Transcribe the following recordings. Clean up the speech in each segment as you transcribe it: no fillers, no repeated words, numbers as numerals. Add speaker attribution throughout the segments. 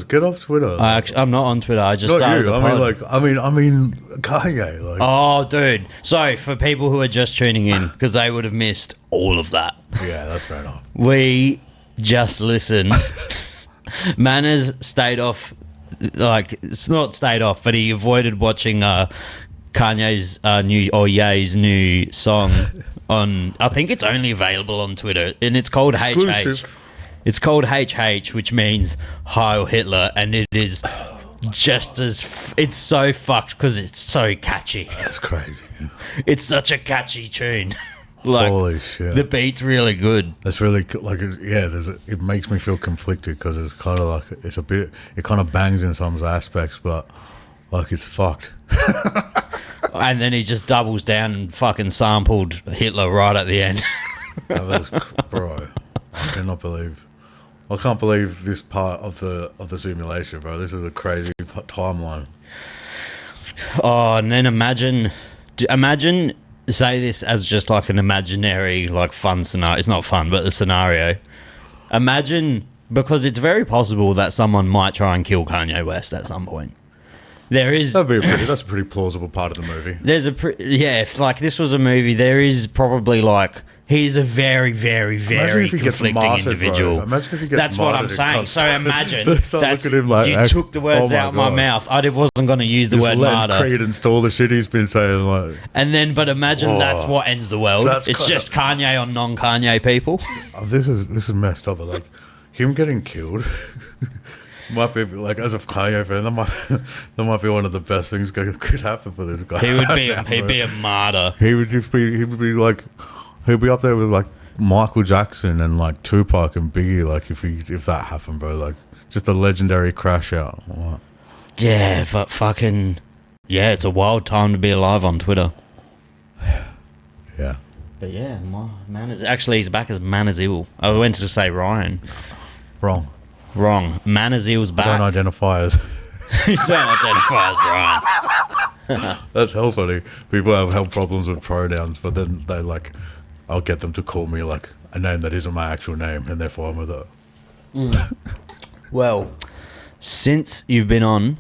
Speaker 1: Get off Twitter.
Speaker 2: I'm not on Twitter. I just
Speaker 1: Not
Speaker 2: started
Speaker 1: you.
Speaker 2: the pod.
Speaker 1: I mean, Kanye. Like,
Speaker 2: Oh, dude. So, for people who are just tuning in, because they would have missed all of that.
Speaker 1: yeah, that's fair enough.
Speaker 2: We just listened. Manaz stayed off, like, it's not stayed off, but he avoided watching Kanye's Ye's new song on, I think it's only available on Twitter, and it's called HH. It's called HH, which means Heil Hitler, and it is just as... It's so fucked because it's so catchy.
Speaker 1: That's crazy.
Speaker 2: It's such a catchy tune. Like,
Speaker 1: holy shit.
Speaker 2: The beat's really good.
Speaker 1: That's really like, it makes me feel conflicted because it's kind of like, it's a bit, it kind of bangs in some aspects, but like it's fucked.
Speaker 2: And then he just doubles down and fucking sampled Hitler right at the end.
Speaker 1: That was, bro, I can't believe this part of the simulation, bro. This is a crazy timeline.
Speaker 2: Oh, and then imagine, say this as just like an imaginary, like fun scenario. It's not fun, but the scenario. Imagine, because it's very possible that someone might try and kill Kanye West at some point. That's a pretty plausible part of the movie. If like this was a movie, there is probably like, he's a very, very, very conflicting individual.
Speaker 1: Bro. Imagine if he gets
Speaker 2: That's what I'm saying. So imagine you took the words out of my mouth. I wasn't going to use the word martyr.
Speaker 1: Credence to all the shit he's been saying. Like,
Speaker 2: and then, but imagine that's what ends the world. It's just Kanye on non-Kanye people.
Speaker 1: This is messed up. But like him getting killed might be like, as a Kanye fan, that might be one of the best things that could happen for this guy.
Speaker 2: He'd be a martyr.
Speaker 1: He would be like. He'd be up there with like Michael Jackson and like Tupac and Biggie, like if that happened, bro. Like just a legendary crash out. What?
Speaker 2: Yeah, but fucking it's a wild time to be alive on Twitter.
Speaker 1: Yeah.
Speaker 2: But yeah, he's back as Manaz. I went to say Ryan.
Speaker 1: Wrong.
Speaker 2: Manazil's back.
Speaker 1: I don't identify as.
Speaker 2: You don't identify as Ryan.
Speaker 1: That's hell funny. People have health problems with pronouns, but then they like, I'll get them to call me like a name that isn't my actual name, and therefore I'm with it.
Speaker 2: Well, since you've been on,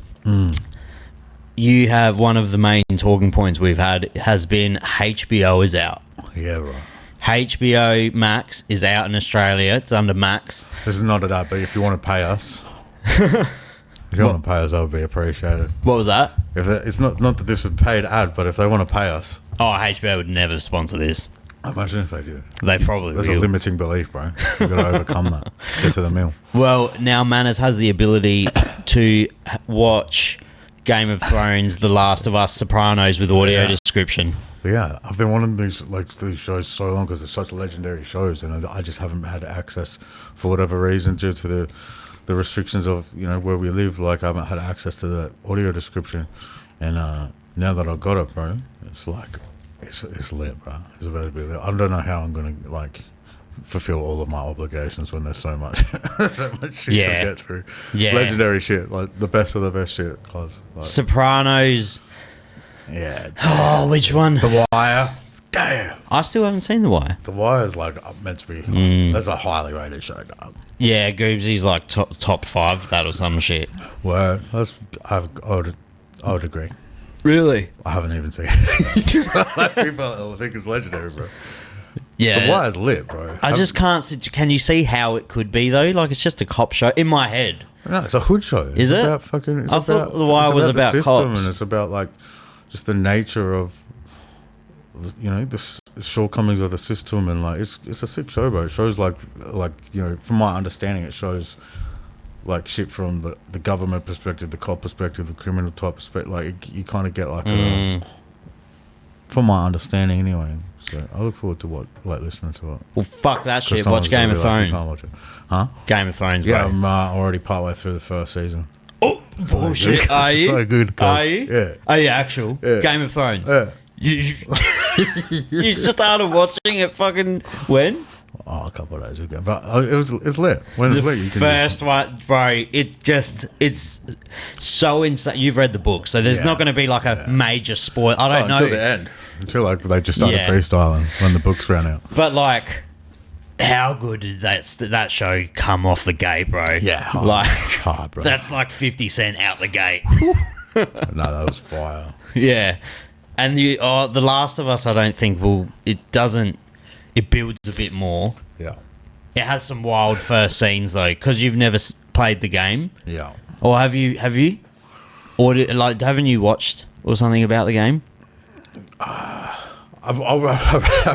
Speaker 2: you have one of the main talking points we've had has been HBO is out.
Speaker 1: Yeah, right.
Speaker 2: HBO Max is out in Australia. It's under Max.
Speaker 1: This is not an ad, but if you want to pay us, if you want to pay us, that would be appreciated.
Speaker 2: What was that?
Speaker 1: It's not that this is a paid ad, but if they want to pay us,
Speaker 2: HBO would never sponsor this.
Speaker 1: Imagine if they do.
Speaker 2: They probably
Speaker 1: There's
Speaker 2: will.
Speaker 1: a limiting belief, bro. You've got to overcome that. Get to the mill.
Speaker 2: Well, now Manaz has the ability to watch Game of Thrones, The Last of Us, Sopranos with audio description.
Speaker 1: But yeah, I've been wanting these shows so long because they're such legendary shows, and I just haven't had access for whatever reason due to the restrictions of where we live. Like I haven't had access to the audio description, and now that I've got it, bro, it's like it's lit, bro. It's about to be lit. I don't know how I'm gonna like fulfill all of my obligations when there's so much shit to get through. Yeah, legendary shit, like the best of the best shit. Cause like,
Speaker 2: Sopranos.
Speaker 1: Yeah.
Speaker 2: Oh, which one?
Speaker 1: The Wire. Damn.
Speaker 2: I still haven't seen The Wire.
Speaker 1: The Wire is like meant to be. That's a highly rated show, dog.
Speaker 2: Yeah, Goobsy's like top 5 that or some shit.
Speaker 1: Word. I would agree.
Speaker 2: Really?
Speaker 1: I haven't even seen it. People think it's legendary, bro.
Speaker 2: Yeah.
Speaker 1: The Wire's lit, bro.
Speaker 2: I just can't see. Can you see how it could be though? Like it's just a cop show in my head.
Speaker 1: No, it's a hood show.
Speaker 2: Is it?
Speaker 1: I
Speaker 2: thought The Wire was about
Speaker 1: the system,
Speaker 2: cops,
Speaker 1: and it's about like just the nature of the shortcomings of the system, and like it's a sick show, bro. It shows like from my understanding, it shows like shit from the government perspective, the cop perspective, the criminal type perspective. Like you kind of get like from my understanding anyway. So I look forward to listening to it.
Speaker 2: Well, fuck that shit. Watch Game of Thrones.
Speaker 1: You can't watch it. Huh?
Speaker 2: Game of Thrones, bro.
Speaker 1: Yeah, I'm already partway through the first season.
Speaker 2: Oh, bullshit. Are you?
Speaker 1: So good.
Speaker 2: Are you?
Speaker 1: Yeah.
Speaker 2: Are you actual?
Speaker 1: Yeah.
Speaker 2: Game of Thrones.
Speaker 1: Yeah.
Speaker 2: You just started watching it fucking when?
Speaker 1: Oh, a couple of days ago. But it's lit. When it's lit, you can
Speaker 2: first one, bro, it's so insane. You've read the book, so there's not going to be like a major spoil. I don't know.
Speaker 1: Until the end. Until like they just started freestyling when the books ran out.
Speaker 2: But like, how good did that show come off the gate, bro?
Speaker 1: Yeah, hard, bro.
Speaker 2: That's like 50 Cent out the gate.
Speaker 1: No, that was fire.
Speaker 2: Yeah. And The Last of Us, I don't think it builds a bit more.
Speaker 1: Yeah.
Speaker 2: It has some wild first scenes though, because you've never played the game.
Speaker 1: Yeah.
Speaker 2: Or have you? Or haven't you watched or something about the game?
Speaker 1: I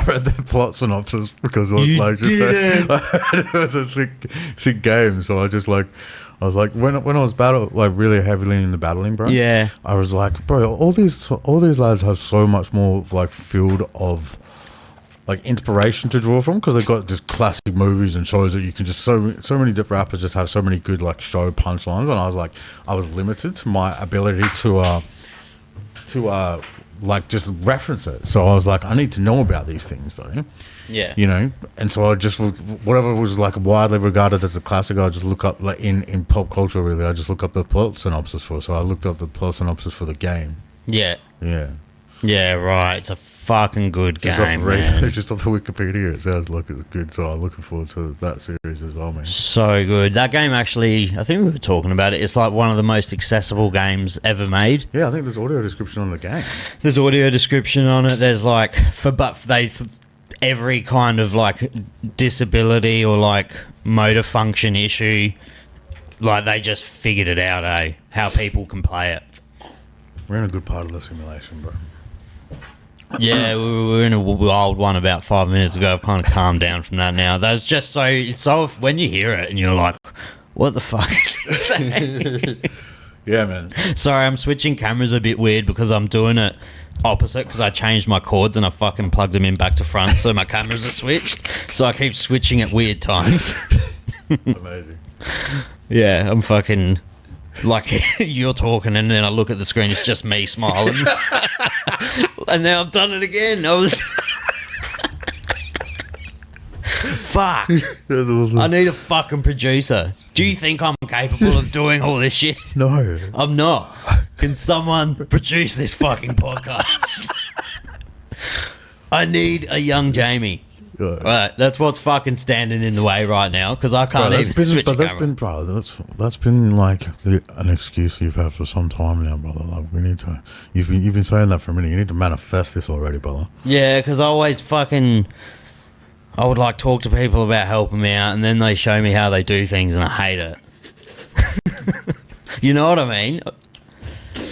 Speaker 1: read the plot synopsis because it was it was a sick game. So I was like, when I was really heavily in the battling, bro.
Speaker 2: Yeah.
Speaker 1: I was like, bro, all these lads have so much more like field of like inspiration to draw from because they've got just classic movies and shows that you can just so many different rappers just have so many good like show punchlines, and I was like, I was limited to my ability to like just reference it. So I was like, I need to know about these things though.
Speaker 2: Yeah.
Speaker 1: You know, and so I just, whatever was like widely regarded as a classic, I just look up like in pop culture really. I just look up the plot synopsis for. So I looked up the plot synopsis for the game.
Speaker 2: Yeah.
Speaker 1: Yeah.
Speaker 2: Yeah. Right. It's a fucking good game, man.
Speaker 1: Just off the Wikipedia, it sounds like it's good. So I'm looking forward to that series as well, man.
Speaker 2: So good. That game actually, I think we were talking about it. It's like one of the most accessible games ever made.
Speaker 1: Yeah, I think there's audio description on the game.
Speaker 2: There's audio description on it. There's like every kind of like disability or like motor function issue, like they just figured it out, how people can play it.
Speaker 1: We're in a good part of the simulation, bro.
Speaker 2: Yeah, we were in a wild one about 5 minutes ago. I've kind of calmed down from that now. That's just so when you hear it and you're like, what the fuck is he saying?
Speaker 1: Yeah, man.
Speaker 2: Sorry, I'm switching cameras a bit weird because I'm doing it opposite because I changed my cords and I fucking plugged them in back to front, so my cameras are switched. So I keep switching at weird times.
Speaker 1: Amazing.
Speaker 2: Yeah, I'm fucking like you're talking and then I look at the screen, it's just me smiling. And now I've done it again. I was fuck.
Speaker 1: That's awesome.
Speaker 2: I need a fucking producer. Do you think I'm capable of doing all this shit?
Speaker 1: No.
Speaker 2: I'm not. Can someone produce this fucking podcast? I need a young Jamie.
Speaker 1: Yeah.
Speaker 2: Right, that's what's fucking standing in the way right now because I can't even switch a camera.
Speaker 1: That's been like an excuse you've had for some time now, brother. Like we need to. You've been saying that for a minute. You need to manifest this already, brother.
Speaker 2: Yeah, because I would like talk to people about helping me out, and then they show me how they do things, and I hate it. You know what I mean?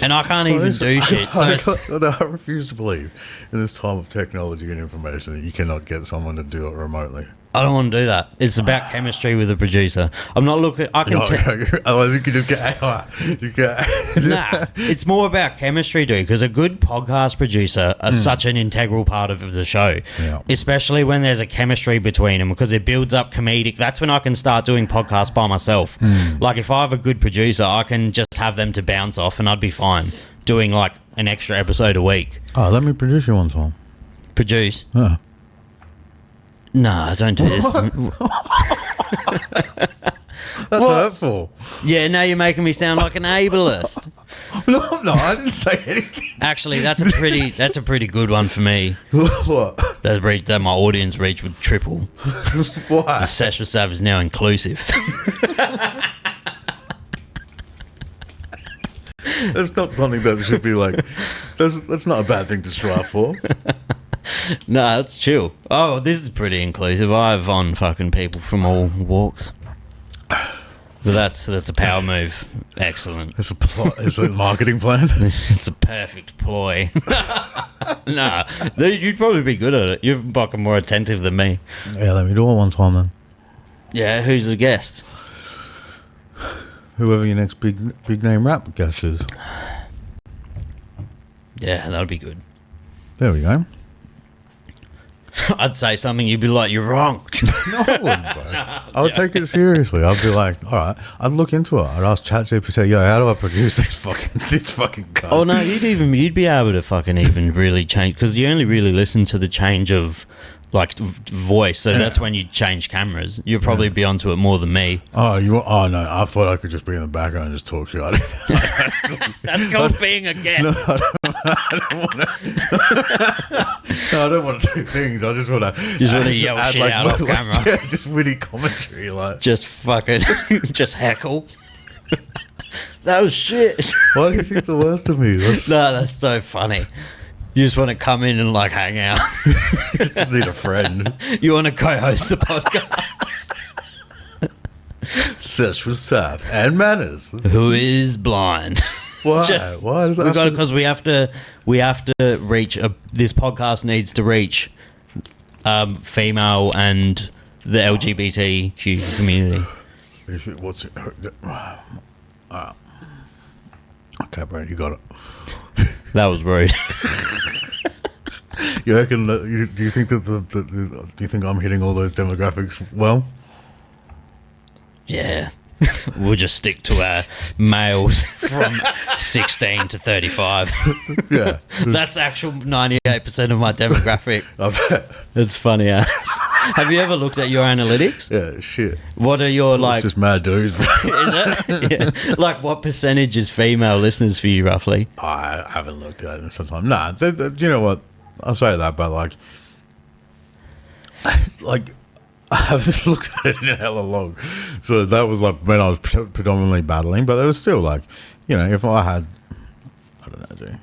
Speaker 2: And I can't even do shit. So
Speaker 1: I refuse to believe in this time of technology and information that you cannot get someone to do it remotely.
Speaker 2: I don't want to do that. It's about chemistry with a producer. I'm not looking. I can.
Speaker 1: Otherwise, you could just get AI.
Speaker 2: Nah, it's more about chemistry, dude. Because a good podcast producer is such an integral part of the show, especially when there's a chemistry between them. Because it builds up comedic. That's when I can start doing podcasts by myself. Like if I have a good producer, I can just have them to bounce off, and I'd be fine doing like an extra episode a week.
Speaker 1: Oh, let me produce you one time.
Speaker 2: Produce?
Speaker 1: Yeah.
Speaker 2: No, don't do this.
Speaker 1: That's hurtful.
Speaker 2: Yeah, now you're making me sound like an ableist.
Speaker 1: No, I didn't say anything.
Speaker 2: Actually, that's a pretty good one for me.
Speaker 1: What?
Speaker 2: That my audience reach would triple.
Speaker 1: Why?
Speaker 2: The Session Sav is now inclusive.
Speaker 1: That's not something that should be like. That's not a bad thing to strive for.
Speaker 2: No, that's chill. Oh, this is pretty inclusive. I've on fucking people from all walks. But that's a power move. Excellent.
Speaker 1: It's a plot. It's a marketing plan.
Speaker 2: It's a perfect ploy. Nah, you'd probably be good at it. You're fucking more attentive than me.
Speaker 1: Yeah, let me do it one time then.
Speaker 2: Yeah, who's the guest?
Speaker 1: Whoever your next big name rap guest is.
Speaker 2: Yeah, that'll be good.
Speaker 1: There we go.
Speaker 2: I'd say something, you'd be like, you're wrong.
Speaker 1: No, I wouldn't, bro. I would take it seriously. I'd be like, all right. I'd look into it. I'd ask ChatGPT, yo, how do I produce this fucking cut?
Speaker 2: Oh no, you'd be able to fucking even really change, because you only really listen to the change of like voice. So that's when you change cameras. You'll probably be onto it more than me.
Speaker 1: Oh, oh no! I thought I could just be in the background and just talk shit.
Speaker 2: That's called being a guest.
Speaker 1: No, I don't want to do things. I just want to
Speaker 2: yell shit out off camera.
Speaker 1: Yeah, just witty commentary, like
Speaker 2: just fucking, just heckle. That was shit.
Speaker 1: Why do you think the worst of me?
Speaker 2: No, that's so funny. You just want to come in and like hang out.
Speaker 1: Just need a friend.
Speaker 2: You want to co-host the podcast.
Speaker 1: Search for Saf and Manaz.
Speaker 2: Who is blind?
Speaker 1: Why? Why does that?
Speaker 2: Because we have to reach. This podcast needs to reach female and the LGBTQ community.
Speaker 1: What's it? Okay, bro, you got it.
Speaker 2: That was rude.
Speaker 1: You reckon? Do you think that do you think I'm hitting all those demographics well?
Speaker 2: Yeah. We'll just stick to our males from 16 to 35.
Speaker 1: Yeah.
Speaker 2: That's actual 98% of my demographic.
Speaker 1: I bet.
Speaker 2: That's funny ass. Have you ever looked at your analytics?
Speaker 1: Yeah, shit.
Speaker 2: What are your, like...
Speaker 1: Just mad dudes, bro.
Speaker 2: Is it? Yeah. Like, what percentage is female listeners for you, roughly?
Speaker 1: I haven't looked at it in some time. Nah, you know what? I'll say that, but, like... I haven't looked at it in hella long. So that was, like, when I was predominantly battling, but it was still, like, you know, if I had... I don't know, dude.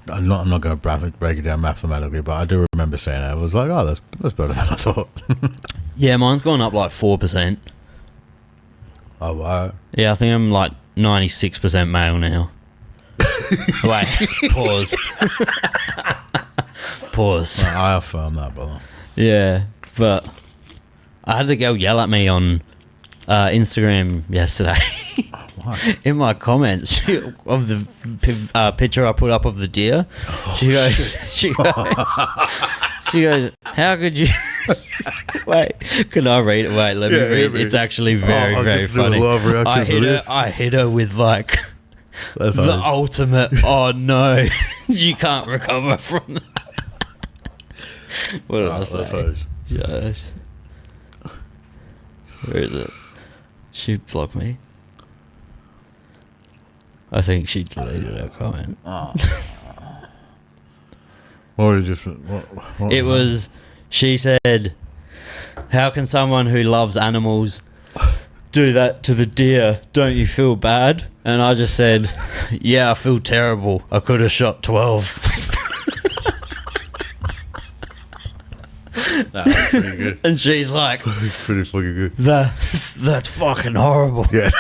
Speaker 1: I'm not going to break it down mathematically, but I do remember saying it. I was like, oh, that's better than I thought.
Speaker 2: Yeah, mine's gone up like 4%.
Speaker 1: Oh, wow.
Speaker 2: Yeah, I think I'm like 96% male now. Wait, pause. Pause.
Speaker 1: I affirm that, brother.
Speaker 2: Yeah, but I had the girl yell at me on Instagram yesterday.
Speaker 1: Why?
Speaker 2: In my comments of the picture I put up of the deer, she goes, how could you... Wait, can I read it? Wait, let me read. It's actually very funny. I hit her with like the ultimate, oh no, you can't recover from that. What did I say? Josh. Where is it? She blocked me. I think she deleted her comment.
Speaker 1: What
Speaker 2: it was, she said, how can someone who loves animals do that to the deer? Don't you feel bad? And I just said, yeah, I feel terrible. I could have shot 12.
Speaker 1: That's pretty good.
Speaker 2: And she's like,
Speaker 1: it's pretty fucking good.
Speaker 2: That's fucking horrible.
Speaker 1: Yeah.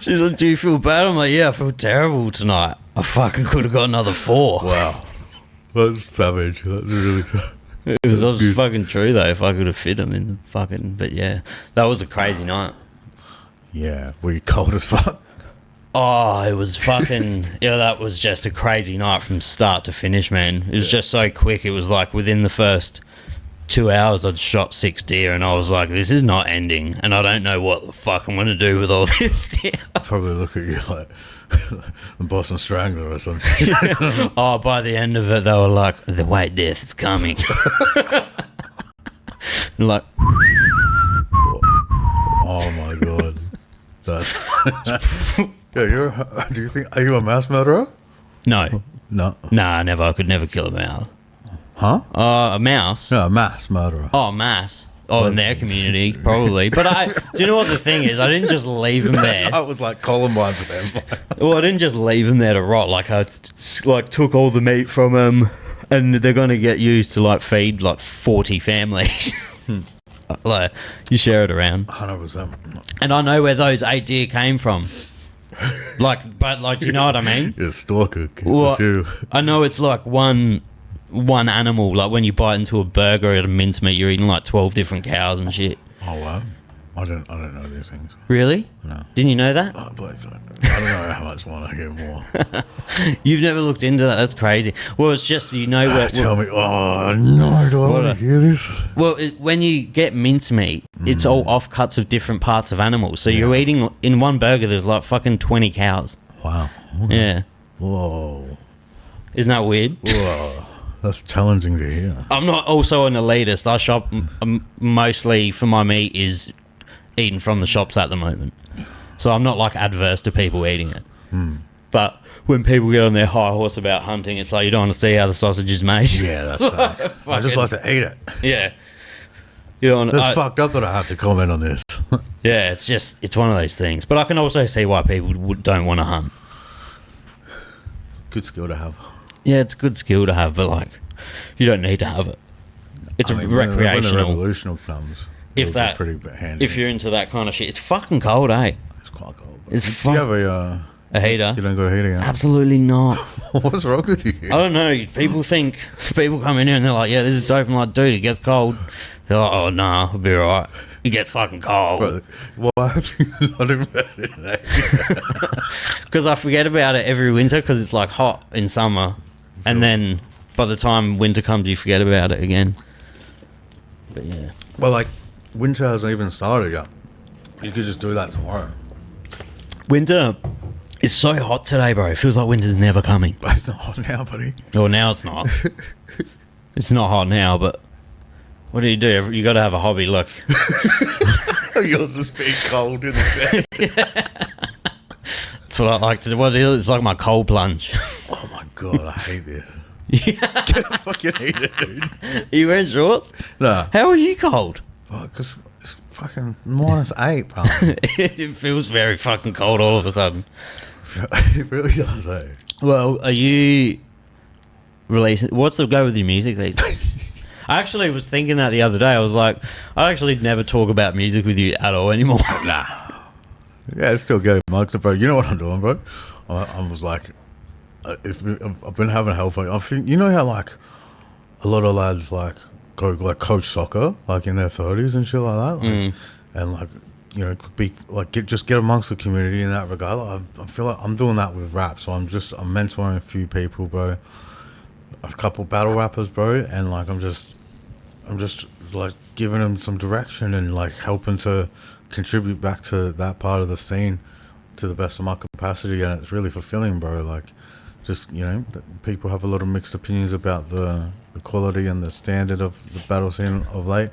Speaker 2: She's like, do you feel bad? I'm like, yeah, I feel terrible tonight. I fucking could have got another 4.
Speaker 1: Wow. That's savage. That's really savage.
Speaker 2: It was fucking true, though, if I could have fit them in the fucking... But, yeah, that was a crazy night.
Speaker 1: Yeah. Were you cold as fuck?
Speaker 2: Oh, it was fucking... Yeah, that was just a crazy night from start to finish, man. It was just so quick. It was like within the first 2 hours, I'd shot 6 deer, and I was like, this is not ending, and I don't know what the fuck I'm going to do with all this deer.
Speaker 1: I'd probably look at you like the Boston Strangler or something.
Speaker 2: Oh, by the end of it, they were like, the white death is coming. And like...
Speaker 1: Oh, my God. That's... Yeah, are you a mass murderer?
Speaker 2: No.
Speaker 1: No.
Speaker 2: Nah, never. I could never kill a mouse.
Speaker 1: Huh?
Speaker 2: A mouse?
Speaker 1: No, a mass murderer.
Speaker 2: Oh, mass. Oh, in their community, probably. But do you know what the thing is? I didn't just leave them there.
Speaker 1: I was like Columbine for them.
Speaker 2: Well, I didn't just leave them there to rot. Like, I took all the meat from them, and they're going to get used to, like, feed, like, 40 families. Like, you share it around.
Speaker 1: 100%.
Speaker 2: And I know where those 8 deer came from. But do you know what I mean?
Speaker 1: Yeah, stalker.
Speaker 2: Well, I know it's like one animal. Like when you bite into a burger at a mincemeat, you're eating like 12 different cows and shit.
Speaker 1: Oh wow, I don't know these things.
Speaker 2: Really?
Speaker 1: No.
Speaker 2: Didn't you know that?
Speaker 1: Oh, please, I don't know how much one I get more.
Speaker 2: You've never looked into that? That's crazy. Well, it's just where.
Speaker 1: Tell me. Oh no, do I want to hear this?
Speaker 2: Well, when you get mincemeat, it's all offcuts of different parts of animals. So you're eating in one burger. There's like fucking 20 cows.
Speaker 1: Wow.
Speaker 2: Yeah.
Speaker 1: Whoa.
Speaker 2: Isn't that weird?
Speaker 1: Whoa. That's challenging to hear.
Speaker 2: I'm not also an elitist. I shop mostly for my meat is eaten from the shops at the moment. So I'm not like adverse to people eating it. But when people get on their high horse about hunting, it's like you don't want to see how the sausage is made.
Speaker 1: Yeah, that's facts. I just like to eat it.
Speaker 2: Yeah. You don't want
Speaker 1: That's fucked up that I have to comment on this.
Speaker 2: Yeah, it's one of those things. But I can also see why people don't want to hunt.
Speaker 1: Good skill to have.
Speaker 2: Yeah, it's a good skill to have, but like, you don't need to have it. It's recreational.
Speaker 1: When the revolution comes,
Speaker 2: If
Speaker 1: it'll
Speaker 2: that,
Speaker 1: be pretty handy.
Speaker 2: if you're into that kind of shit, it's fucking cold, eh?
Speaker 1: It's quite cold.
Speaker 2: It's
Speaker 1: Do you have
Speaker 2: a heater.
Speaker 1: You don't got a heater yet?
Speaker 2: Absolutely not.
Speaker 1: What's wrong with you?
Speaker 2: I don't know. People come in here and they're like, yeah, this is dope. I'm like, dude, it gets cold. They're like, oh, nah, I'll be alright. It gets fucking cold.
Speaker 1: Bro, why have you not invested in that?
Speaker 2: Because I forget about it every winter because it's like hot in summer. And then by the time winter comes, you forget about it again. But yeah.
Speaker 1: Well, like, winter hasn't even started yet. You could just do that tomorrow.
Speaker 2: Winter is so hot today, bro. It feels like winter's never coming.
Speaker 1: But it's not hot now, buddy.
Speaker 2: Well, now it's not. It's not hot now, but what do? You got to have a hobby. Look.
Speaker 1: Yours is being cold in the shed.
Speaker 2: That's what I like to do. What it is, it's like my cold plunge.
Speaker 1: Oh my god, I hate this.
Speaker 2: Yeah.
Speaker 1: Get a fucking heater, dude.
Speaker 2: Are you wearing shorts?
Speaker 1: Nah.
Speaker 2: How are you cold?
Speaker 1: Because it's fucking -8, bro.
Speaker 2: It feels very fucking cold all of a sudden.
Speaker 1: It really does, eh?
Speaker 2: Well, are you releasing... What's the go with your music these days? I actually was thinking that the other day. I was like, I actually never talk about music with you at all anymore.
Speaker 1: Nah. Yeah, it's still getting mugged, bro. You know what I'm doing, bro? I was like... I've been having help. I think you know how like a lot of lads like go like coach soccer like in their 30s and shit like that, like, and like you know be like just get amongst the community in that regard. Like, I feel like I'm doing that with rap, so I'm mentoring a few people, bro. A couple battle rappers, bro, and like I'm just like giving them some direction and like helping to contribute back to that part of the scene to the best of my capacity, and it's really fulfilling, bro. Like. Just, you know, people have a lot of mixed opinions about the quality and the standard of the battle scene of late.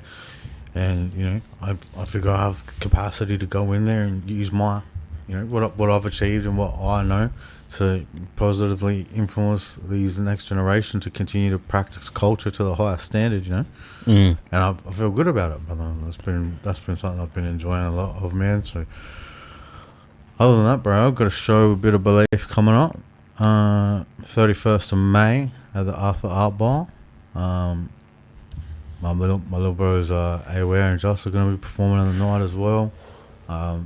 Speaker 1: And, you know, I figure I have capacity to go in there and use my, you know, what I've achieved and what I know to positively influence these next generation to continue to practice culture to the highest standard, you know. And I feel good about it, brother. That's been something I've been enjoying a lot of, man. So, other than that, bro, I've got a show, A Bit of Belief, coming up. 31st of May at the Arthur Art Bar. My little bros Aware and Joss are going to be performing on the night as well.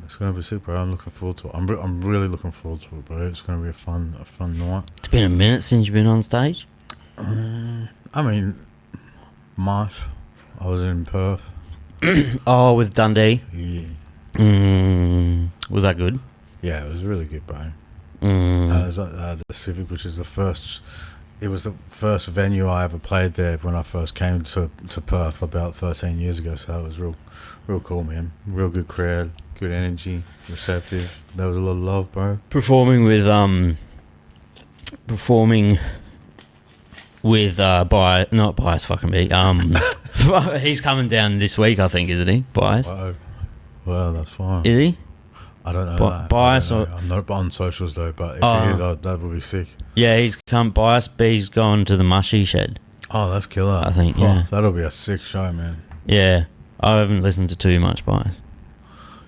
Speaker 1: It's going to be sick, bro. I'm looking forward to it. I'm really looking forward to it, bro. It's going to be a fun night.
Speaker 2: It's been a minute since you've been on stage.
Speaker 1: I mean, March. I was in Perth.
Speaker 2: Oh, with Dundee.
Speaker 1: Yeah.
Speaker 2: Was that good?
Speaker 1: Yeah, it was really good, bro. It was at the Civic, which is the first venue I ever played there when I first came to Perth about 13 years ago. So that was real cool, man. Real good crowd, good energy, receptive. There was a lot of love, bro.
Speaker 2: Performing with not Bias fucking me. He's coming down this week, I think, isn't he? Bias.
Speaker 1: Well, that's fine.
Speaker 2: Is he?
Speaker 1: I don't know.
Speaker 2: Bias or
Speaker 1: I'm not on socials though, but if he is, that would be sick.
Speaker 2: Yeah, he's come. Bias B's gone to the Mushy Shed.
Speaker 1: Oh, that's killer.
Speaker 2: I think. Yeah,
Speaker 1: that'll be a sick show, man.
Speaker 2: Yeah, I haven't listened to too much Bias.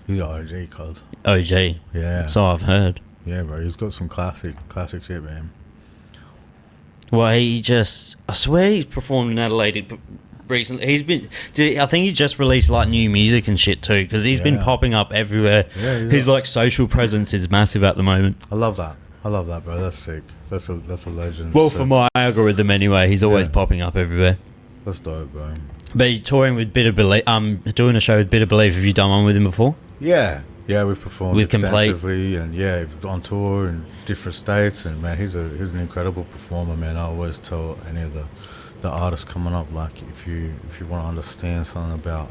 Speaker 1: He's OG, cuz.
Speaker 2: OG.
Speaker 1: Yeah.
Speaker 2: So I've heard.
Speaker 1: Yeah, bro. He's got some classic shit, man.
Speaker 2: Well, I swear he's performed in Adelaide recently. I think he just released like new music and shit too, because he's been popping up everywhere. Yeah, his like social presence is massive at the moment.
Speaker 1: I love that, bro. That's sick. That's a legend.
Speaker 2: Well, for my algorithm anyway, he's always popping up everywhere.
Speaker 1: That's dope, bro.
Speaker 2: But you're touring with Bit of Belief. Doing a show with Bit of Belief. Have you done one with him before?
Speaker 1: Yeah, we've performed
Speaker 2: with
Speaker 1: extensively, and on tour in different states. And man, he's an incredible performer, man. I always tell any of the artists coming up, like, if you want to understand something about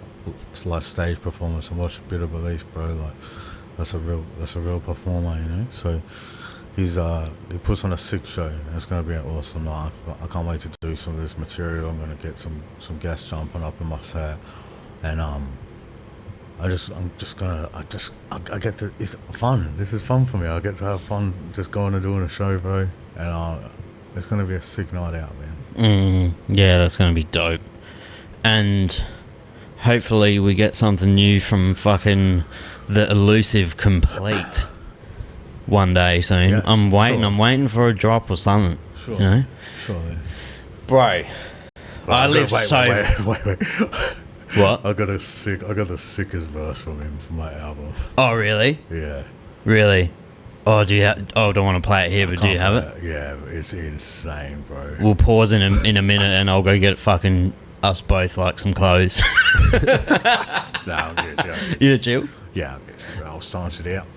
Speaker 1: like stage performance and watch A Bit of Belief, bro, like that's a real performer, you know. So he puts on a sick show. And it's gonna be an awesome night. I can't wait to do some of this material. I'm gonna get some guests jumping up in my set, and I get to. It's fun. This is fun for me. I get to have fun just going and doing a show, bro. And it's gonna be a sick night out, man.
Speaker 2: Yeah, that's gonna be dope. And hopefully we get something new from fucking the elusive Complete one day soon.
Speaker 1: Yeah,
Speaker 2: I'm waiting.
Speaker 1: sure.
Speaker 2: I'm waiting for a drop or something.
Speaker 1: Sure.
Speaker 2: You know,
Speaker 1: Surely.
Speaker 2: bro. I live
Speaker 1: Wait.
Speaker 2: What?
Speaker 1: I got the sickest verse from him for my album.
Speaker 2: Oh, really?
Speaker 1: Yeah.
Speaker 2: Really? Oh, do you? I don't want to play it here, but do you have it?
Speaker 1: Yeah, it's insane, bro.
Speaker 2: We'll pause in a minute, and I'll go get fucking us both like some clothes.
Speaker 1: Nah, I'm good. Yeah.
Speaker 2: You chill?
Speaker 1: Yeah, I'm good. I'll staunch it out.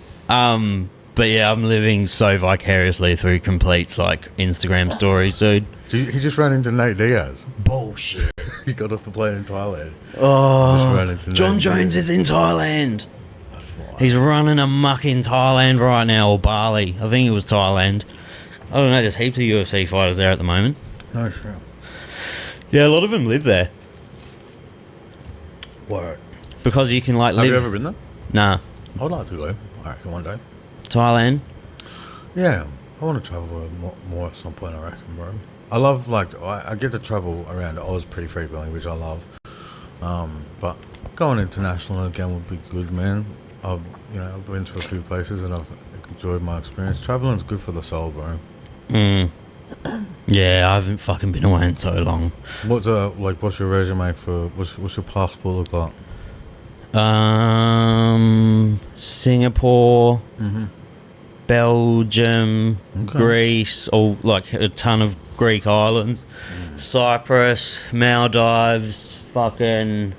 Speaker 2: But yeah, I'm living so vicariously through Complete's like Instagram stories, dude.
Speaker 1: He just ran into Nate Diaz.
Speaker 2: Bullshit.
Speaker 1: He got off the plane in Thailand.
Speaker 2: Oh,
Speaker 1: Just
Speaker 2: John
Speaker 1: Nate
Speaker 2: Jones
Speaker 1: Diaz.
Speaker 2: is in Thailand.
Speaker 1: That's fine.
Speaker 2: He's running amok in Thailand right now, or Bali. I think it was Thailand. I don't know. There's heaps of UFC fighters there at the moment.
Speaker 1: No, sure.
Speaker 2: Yeah, a lot of them live there
Speaker 1: Word.
Speaker 2: because you can like
Speaker 1: Have
Speaker 2: live.
Speaker 1: you ever been there?
Speaker 2: Nah,
Speaker 1: I'd like to go. I reckon one day.
Speaker 2: Thailand.
Speaker 1: Yeah, I want to travel more at some point, I reckon, bro. I love, like, I get to travel around Oz pretty frequently, which I love. But going international again would be good, man. I've been to a few places and I've enjoyed my experience. Traveling's good for the soul, bro.
Speaker 2: Yeah, I haven't fucking been away in so long.
Speaker 1: What's your resume for, what's your passport look like?
Speaker 2: Singapore, Belgium,
Speaker 1: Okay.
Speaker 2: Greece, all like a ton of Greek islands, Cyprus, Maldives, fucking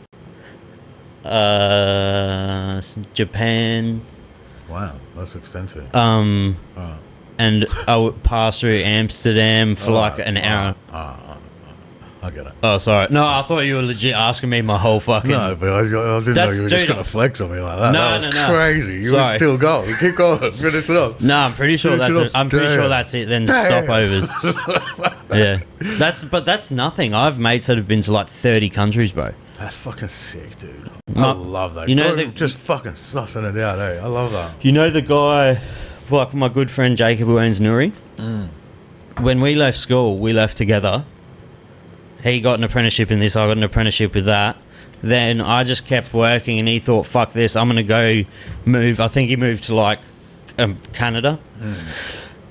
Speaker 2: Japan,
Speaker 1: Wow, that's extensive.
Speaker 2: and I would pass through Amsterdam for like
Speaker 1: Alright,
Speaker 2: an hour.
Speaker 1: I get it.
Speaker 2: Oh, sorry. No, I thought you were legit asking me my whole fucking.
Speaker 1: No, but I didn't know
Speaker 2: That's-
Speaker 1: you were just
Speaker 2: dude,
Speaker 1: going to flex on me like that.
Speaker 2: No,
Speaker 1: That was
Speaker 2: no.
Speaker 1: crazy. You were
Speaker 2: Sorry.
Speaker 1: still going. Keep going. Finish it up.
Speaker 2: No, I'm pretty sure
Speaker 1: Finish
Speaker 2: that's
Speaker 1: it
Speaker 2: it.
Speaker 1: off.
Speaker 2: I'm pretty sure
Speaker 1: Damn.
Speaker 2: that's it. Then
Speaker 1: Damn.
Speaker 2: stopovers. Yeah, that's nothing. I've mates that have been to like 30 countries, bro.
Speaker 1: That's fucking sick, dude.
Speaker 2: My-
Speaker 1: I love that.
Speaker 2: you know
Speaker 1: Go
Speaker 2: the-
Speaker 1: just fucking sussing it out, eh? I love that.
Speaker 2: You know the guy, like my good friend Jacob who owns Nuri? When we left school, we left together. He got an apprenticeship in this, I got an apprenticeship with that. Then I just kept working and he thought, fuck this, I'm going to go move. I think he moved to like Canada.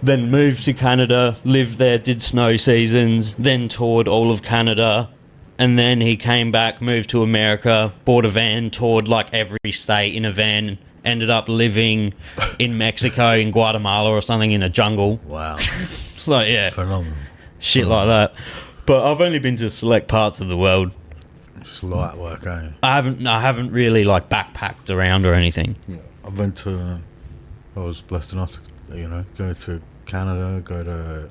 Speaker 2: Then moved to Canada, lived there, did snow seasons, then toured all of Canada. And then he came back, moved to America, bought a van, toured like every state in a van, ended up living in Mexico, in Guatemala or something in a jungle.
Speaker 1: Wow.
Speaker 2: Like, yeah,
Speaker 1: Phenomenal.
Speaker 2: shit like that. But I've only been to select parts of the world.
Speaker 1: Just light work, eh?
Speaker 2: I haven't really like backpacked around or anything.
Speaker 1: Yeah. I've been to, I was blessed enough to, go to Canada, go to,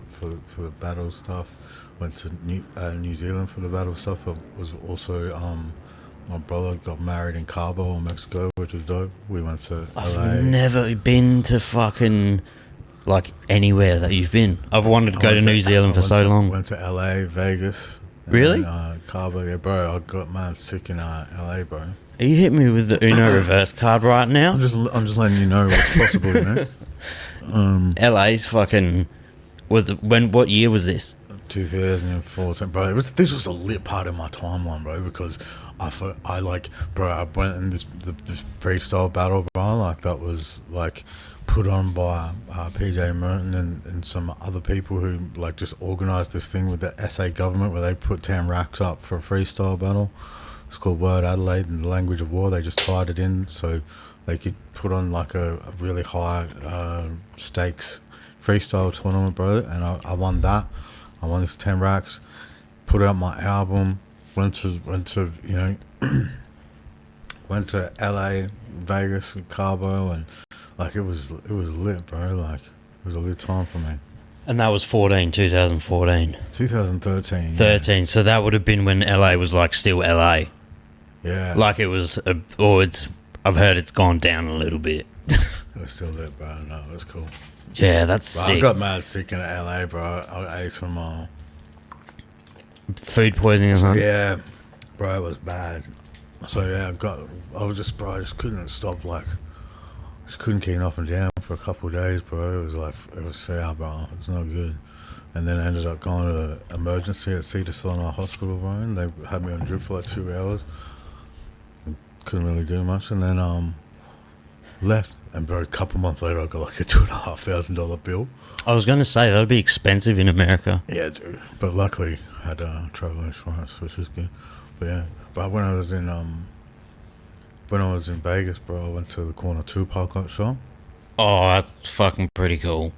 Speaker 1: for the battle stuff. Went to New Zealand for the battle stuff. I was also, my brother got married in Cabo in Mexico, which was dope. We went to LA.
Speaker 2: I've never been to fucking like anywhere that you've been. I've wanted to go to New Zealand for so long.
Speaker 1: Went to LA, Vegas.
Speaker 2: Really?
Speaker 1: Cabo, yeah, bro. I got sick in LA, bro.
Speaker 2: Are you hitting me with the Uno reverse card right now?
Speaker 1: I'm just letting you know what's possible,
Speaker 2: LA's fucking what year was this?
Speaker 1: 2014, bro. This was a lit part of my timeline, bro, because I went in this freestyle battle, bro. Like that was like put on by PJ Merton and some other people who like just organised this thing with the SA government where they put 10 racks up for a freestyle battle. It's called Word Adelaide and the Language of War. They just tied it in so they could put on like a really high stakes freestyle tournament, bro. And I won that. I won this 10 racks, put out my album, went to went to LA, Vegas, and Cabo, and like it was lit, bro. Like it was a lit time for me.
Speaker 2: And that was 2014.
Speaker 1: 2013.
Speaker 2: 13. So that would have been when LA was like still LA.
Speaker 1: Yeah.
Speaker 2: Like it was, I've heard it's gone down a little bit.
Speaker 1: It was still lit, bro. No, it was cool.
Speaker 2: Yeah, that's
Speaker 1: Bro, I
Speaker 2: sick.
Speaker 1: got mad sick in LA, bro. I ate some.
Speaker 2: Food poisoning or something.
Speaker 1: Yeah, bro, it was bad. So yeah, I just couldn't stop, like, just couldn't keep up and down for a couple of days, bro. It was like, it was foul, bro. It was no good. And then I ended up going to the emergency at Cedar Sinai Hospital, bro. And they had me on drip for like 2 hours. Couldn't really do much, and then left. And bro, a couple months later, I got like a $2,500 bill.
Speaker 2: I was going to say that would be expensive in America.
Speaker 1: Yeah, dude. But luckily, I had travel insurance, which is good. But yeah, but when I was in Vegas, bro, I went to the corner Tupac got shot.
Speaker 2: Oh, that's fucking pretty cool.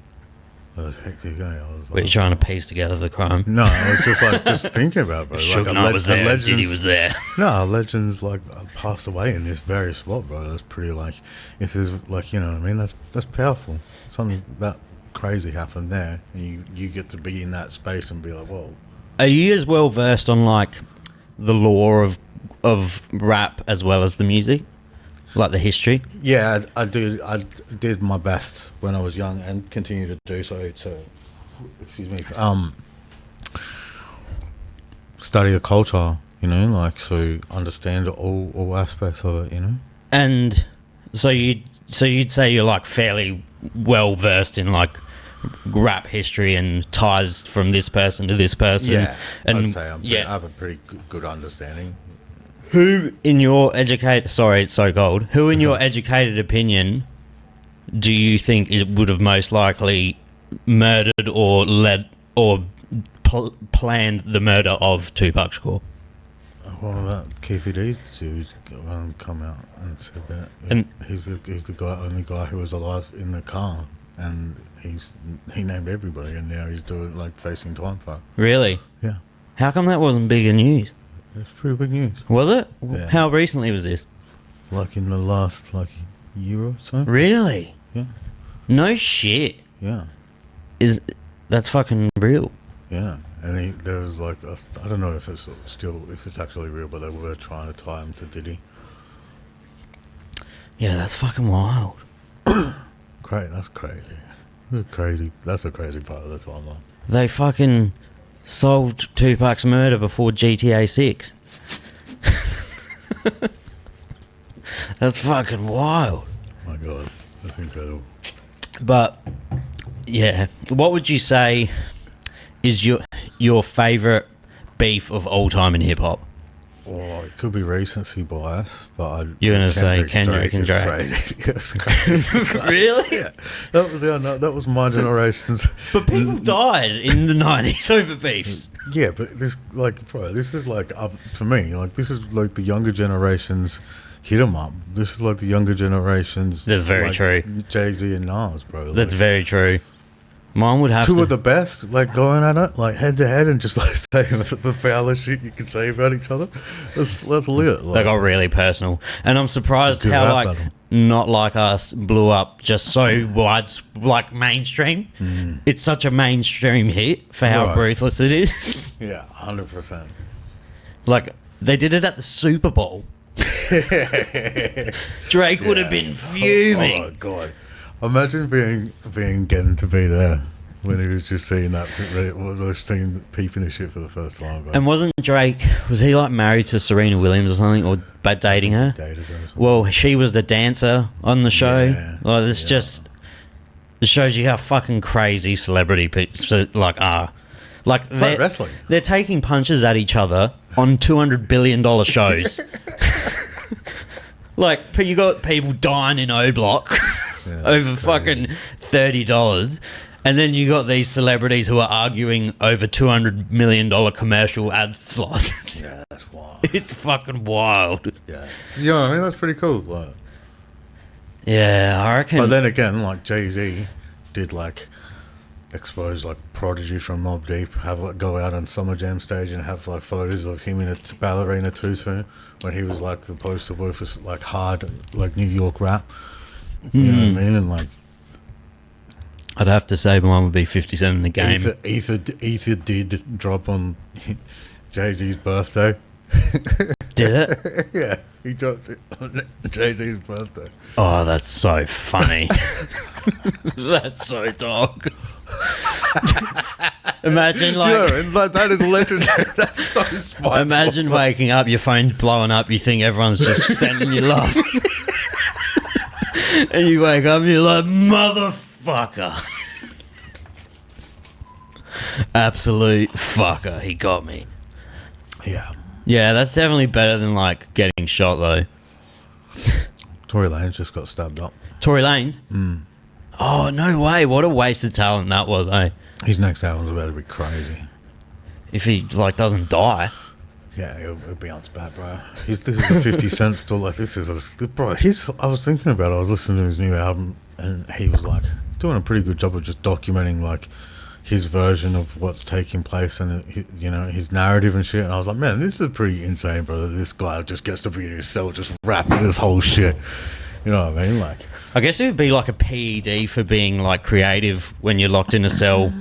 Speaker 1: That was hectic. I was
Speaker 2: Were you
Speaker 1: like,
Speaker 2: trying to piece together the crime?
Speaker 1: no, I was just like just thinking about it, bro.
Speaker 2: Suge
Speaker 1: Like
Speaker 2: Knight was there. Diddy was there.
Speaker 1: No, legends like passed away in this very spot, bro. That's pretty like, if there's like, you know what I mean. That's powerful. Something that crazy happened there, and you get to be in that space and be like, whoa.
Speaker 2: Are you as well versed on like the lore of rap as well as the music, like the history?
Speaker 1: Yeah, I do. I did my best when I was young and continue to do so. To, excuse me. Study the culture, you know, like, so understand all aspects of it, you know.
Speaker 2: And so you'd say you're like fairly well versed in like rap history and ties from this person to this person.
Speaker 1: Yeah,
Speaker 2: and
Speaker 1: I'd say I have a pretty good understanding.
Speaker 2: Who in your Who in your educated opinion do you think it would have most likely murdered or led or planned the murder of Tupac Shakur?
Speaker 1: Well, that Keefe D dude come out and said that,
Speaker 2: And
Speaker 1: he's the only guy who was alive in the car, and he named everybody, and now he's doing like facing time for it.
Speaker 2: really?
Speaker 1: Yeah,
Speaker 2: How come that wasn't bigger news?
Speaker 1: it's pretty big news.
Speaker 2: Was it?
Speaker 1: Yeah.
Speaker 2: How recently was this?
Speaker 1: Like in the last like year or so.
Speaker 2: Really?
Speaker 1: Yeah,
Speaker 2: No shit.
Speaker 1: yeah,
Speaker 2: That's fucking real?
Speaker 1: yeah. And there was like I don't know if it's actually real, but they were trying to tie him to Diddy.
Speaker 2: Yeah, that's fucking wild.
Speaker 1: Great, that's crazy. That's a crazy part of the timeline.
Speaker 2: They fucking solved Tupac's murder before GTA 6. That's fucking wild.
Speaker 1: My God, that's incredible.
Speaker 2: But yeah, what would you say is your favorite beef of all time in hip hop?
Speaker 1: Oh, it could be recency bias, but
Speaker 2: You're gonna say Kendrick and Drake.
Speaker 1: Crazy. It's crazy.
Speaker 2: Really?
Speaker 1: Yeah, that was my generation's.
Speaker 2: But people died in the 90s over beefs.
Speaker 1: Yeah, but this this is like for me, like this is like the younger generations hit 'em up. This is like the younger generations.
Speaker 2: That's very
Speaker 1: like,
Speaker 2: true.
Speaker 1: Jay-Z and Nas, bro. Like,
Speaker 2: That's very true. Mine would have
Speaker 1: two
Speaker 2: to.
Speaker 1: of the best, like going at it, like head to head, and just like saying the foulest shit you can say about each other. That's lit.
Speaker 2: They got really personal, and I'm surprised
Speaker 1: Good
Speaker 2: how
Speaker 1: rap
Speaker 2: like
Speaker 1: battle.
Speaker 2: Not Like Us blew up just so wide, like mainstream. It's such a mainstream hit for how
Speaker 1: Right.
Speaker 2: ruthless it is.
Speaker 1: Yeah, 100%.
Speaker 2: Like they did it at the Super Bowl. Drake would have been fuming.
Speaker 1: Oh my God! Imagine getting to be there when he was just seeing seeing peeping the shit for the first time. Bro.
Speaker 2: And wasn't Drake? Was he like married to Serena Williams or something, or dating her?
Speaker 1: Dated her or something.
Speaker 2: Well, she was the dancer on the show.
Speaker 1: Yeah,
Speaker 2: Like this
Speaker 1: yeah.
Speaker 2: just it shows you how fucking crazy celebrity like are. Like
Speaker 1: It's like wrestling.
Speaker 2: They're taking punches at each other on $200 billion shows. Like you got people dying in O Block
Speaker 1: Yeah,
Speaker 2: over
Speaker 1: that's
Speaker 2: fucking $30. And then you got these celebrities who are arguing over $200 million commercial ad slots.
Speaker 1: Yeah, that's wild.
Speaker 2: It's fucking wild.
Speaker 1: Yeah, so, you know what I mean, that's pretty cool. Like,
Speaker 2: Yeah, I reckon.
Speaker 1: but then again, like Jay-Z did like expose like Prodigy from Mobb Deep, have like go out on Summer Jam stage and have like photos of him in a ballerina tutu when he was like the poster boy for like hard like New York rap. You know what I mean? And like
Speaker 2: I'd have to say mine would be 50 Cent in the game.
Speaker 1: Ether did drop on Jay-Z's birthday
Speaker 2: Did it?
Speaker 1: Yeah, he dropped it on JD's birthday.
Speaker 2: Oh, that's so funny. That's so dog. Imagine
Speaker 1: Like that is legendary. That's so spiteful.
Speaker 2: imagine waking up, your phone's blowing up, you think everyone's just sending you love. And you wake up and you're like, motherfucker. Absolute fucker. He got me.
Speaker 1: Yeah.
Speaker 2: Yeah, that's definitely better than like getting shot though.
Speaker 1: Tory Lanez just got stabbed up.
Speaker 2: Tory Lanez? Oh, no way. What a waste of talent that was, eh?
Speaker 1: His next album's about to be crazy.
Speaker 2: If he like doesn't die.
Speaker 1: Yeah, it'll bounce back, bro. This is the 50 Cent still. Like, this is bro. I was thinking about it. I was listening to his new album, and he was like doing a pretty good job of just documenting like his version of what's taking place and his narrative and shit. And I was like, man, this is pretty insane, bro. This guy just gets to be in his cell, just rapping this whole shit. You know what I mean? Like,
Speaker 2: I guess it would be like a PED for being like creative when you're locked in a cell.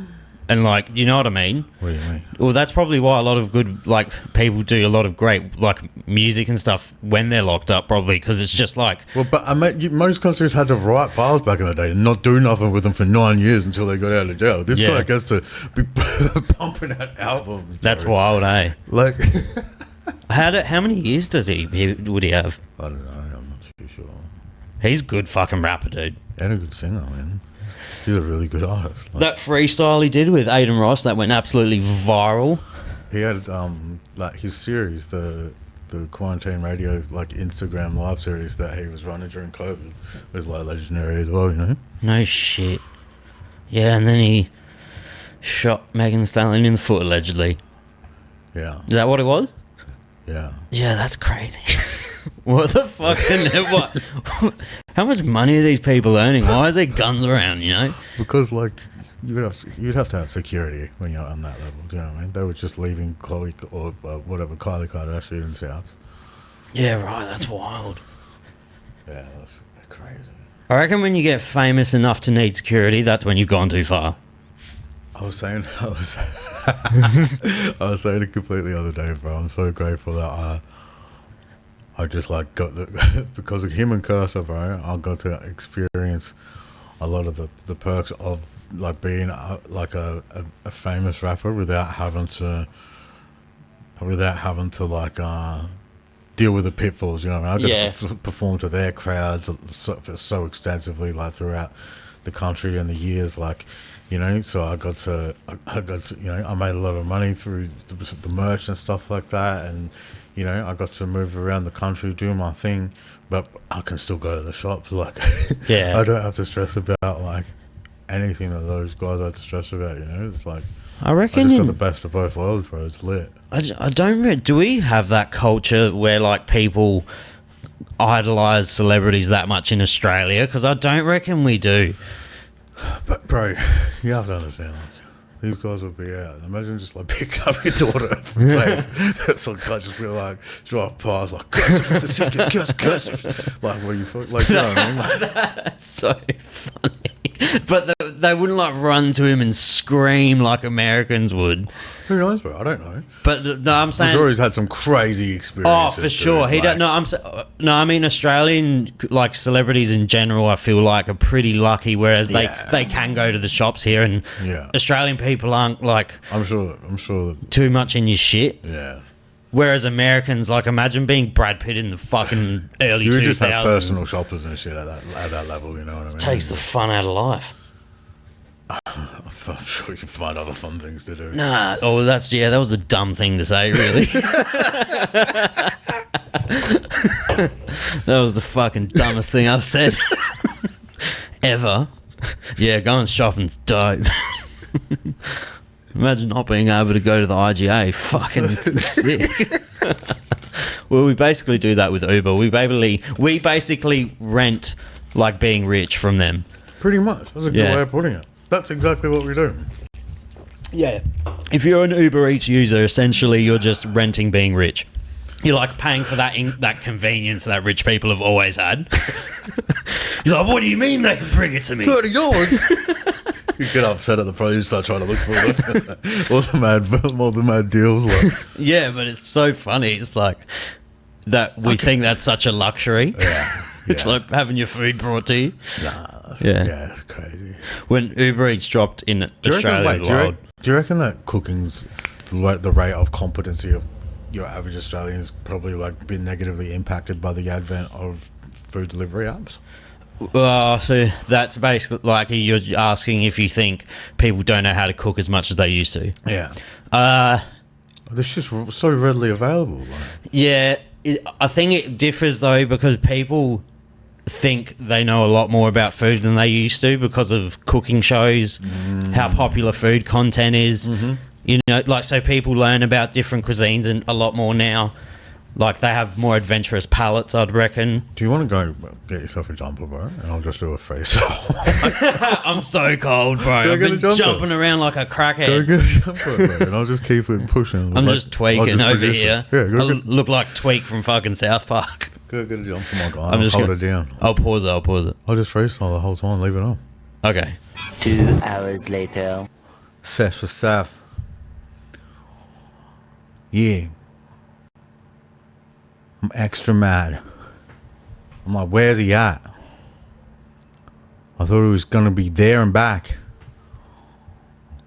Speaker 2: And like, you know what I mean?
Speaker 1: What do you mean?
Speaker 2: Well, that's probably why a lot of good like people do a lot of great like music and stuff when they're locked up, probably because it's just like.
Speaker 1: Well, but most countries had to write bars back in the day and not do nothing with them for 9 years until they got out of jail. This guy gets to be pumping out albums. Bro.
Speaker 2: That's wild, eh?
Speaker 1: Like,
Speaker 2: how many years would he have?
Speaker 1: I don't know. I'm not too sure.
Speaker 2: He's a good fucking rapper, dude.
Speaker 1: And a good singer, man. He's a really good artist. Like,
Speaker 2: That freestyle he did with Aiden Ross that went absolutely viral.
Speaker 1: he had like his series, the quarantine radio like Instagram live series that he was running during COVID was like legendary as well, you know.
Speaker 2: No shit. Yeah, and then he shot Megan Thee Stallion in the foot allegedly.
Speaker 1: Yeah,
Speaker 2: Is that what it was?
Speaker 1: yeah.
Speaker 2: Yeah, that's crazy. What the fuck? What? How much money are these people earning? Why are there guns around, you know?
Speaker 1: Because like you'd have to have security when you're on that level. Do you know what I mean? They were just leaving Khloe or whatever Kylie Kardashian's house.
Speaker 2: Yeah, right. That's wild.
Speaker 1: Yeah, that's crazy.
Speaker 2: I reckon when you get famous enough to need security, that's when you've gone too far.
Speaker 1: I was saying I was saying it completely the other day, bro. I'm so grateful that I just like got because of him and Cursor, bro. I got to experience a lot of the perks of like being like a famous rapper without having to like deal with the pitfalls. You know what I mean? I got to perform to their crowds so extensively, like throughout the country and the years, like. You know, so I got to, you know, I made a lot of money through the merch and stuff like that, and you know, I got to move around the country doing my thing, but I can still go to the shops. Like,
Speaker 2: Yeah.
Speaker 1: I don't have to stress about like anything that those guys have to stress about. You know, it's like
Speaker 2: I
Speaker 1: I
Speaker 2: reckon.
Speaker 1: just got the best of both worlds, bro. It's lit.
Speaker 2: I don't. Do we have that culture where like people idolize celebrities that much in Australia? Because I don't reckon we do.
Speaker 1: But bro, you have to understand, like, these guys would be out. Imagine just like picking up your daughter from tape. So I just be like, drive past, like, curse the sickest, curse. Like, what you fuck? Like, you know what I mean? Like,
Speaker 2: That's so funny. But they wouldn't like run to him and scream like Americans would.
Speaker 1: who knows, bro? I don't know.
Speaker 2: But no, I'm saying.
Speaker 1: I'm sure he's had some crazy
Speaker 2: Oh,
Speaker 1: experiences.
Speaker 2: for sure.
Speaker 1: Dude.
Speaker 2: He
Speaker 1: Like,
Speaker 2: don't. No, I mean Australian like celebrities in general. I feel like are pretty lucky, whereas they can go to the shops here, and
Speaker 1: Yeah.
Speaker 2: Australian people aren't like
Speaker 1: I'm sure. That,
Speaker 2: too much in your shit.
Speaker 1: yeah.
Speaker 2: Whereas Americans, like, imagine being Brad Pitt in the fucking early
Speaker 1: You
Speaker 2: 2000s.
Speaker 1: just have personal shoppers and shit at that level. You know what I mean?
Speaker 2: Takes the fun out of life.
Speaker 1: I'm sure you can find other fun things to do.
Speaker 2: Nah. Oh, that was a dumb thing to say, really. That was the fucking dumbest thing I've said ever. Yeah, going shopping's dope. Imagine not being able to go to the IGA. Fucking sick. Well, we basically do that with Uber. We basically rent like being rich from them.
Speaker 1: Pretty much. That's a good way of putting it. That's exactly what we do.
Speaker 2: Yeah. If you're an Uber Eats user, essentially you're just renting being rich. You're like paying for that convenience that rich people have always had. You're like, what do you mean they can bring it to me?
Speaker 1: $30. You get upset at the price, you start trying to look for all the mad deals. Like,
Speaker 2: Yeah, but it's so funny. It's like that we think that's such a luxury.
Speaker 1: yeah,
Speaker 2: It's
Speaker 1: yeah.
Speaker 2: like having your food brought to you.
Speaker 1: Yeah, it's crazy.
Speaker 2: When Uber Eats dropped in Australia,
Speaker 1: Do you reckon that cooking's the rate of competency of your average Australian has probably like been negatively impacted by the advent of food delivery apps?
Speaker 2: So that's basically like you're asking if you think people don't know how to cook as much as they used to.
Speaker 1: Yeah,
Speaker 2: Uh,
Speaker 1: this is so readily available. Like.
Speaker 2: yeah, I think it differs though because people think they know a lot more about food than they used to because of cooking shows, how popular food content is. You know, like so people learn about different cuisines and a lot more now. Like they have more adventurous palates, I'd reckon.
Speaker 1: Do you want to go get yourself a jumper, bro? And I'll just do a face.
Speaker 2: I'm so cold, bro.
Speaker 1: Go
Speaker 2: I've
Speaker 1: get a
Speaker 2: been
Speaker 1: jumper.
Speaker 2: jumping around like a
Speaker 1: Go
Speaker 2: crackhead.
Speaker 1: get a jumper, bro, and I'll just keep it pushing.
Speaker 2: I'm
Speaker 1: Like,
Speaker 2: just tweaking
Speaker 1: I'll just
Speaker 2: over
Speaker 1: produce
Speaker 2: here.
Speaker 1: it. Yeah,
Speaker 2: I
Speaker 1: go get,
Speaker 2: look like Tweak from fucking South Park.
Speaker 1: go get a jumper, my guy.
Speaker 2: I'm
Speaker 1: I'll
Speaker 2: just
Speaker 1: hold
Speaker 2: gonna-
Speaker 1: it down.
Speaker 2: I'll pause it.
Speaker 1: I'll just freestyle the whole time, leave it on.
Speaker 2: Okay.
Speaker 3: 2 hours later.
Speaker 1: Sesh for Saf. Yeah. I'm extra mad. I'm like, where's he at? I thought he was gonna be there and back.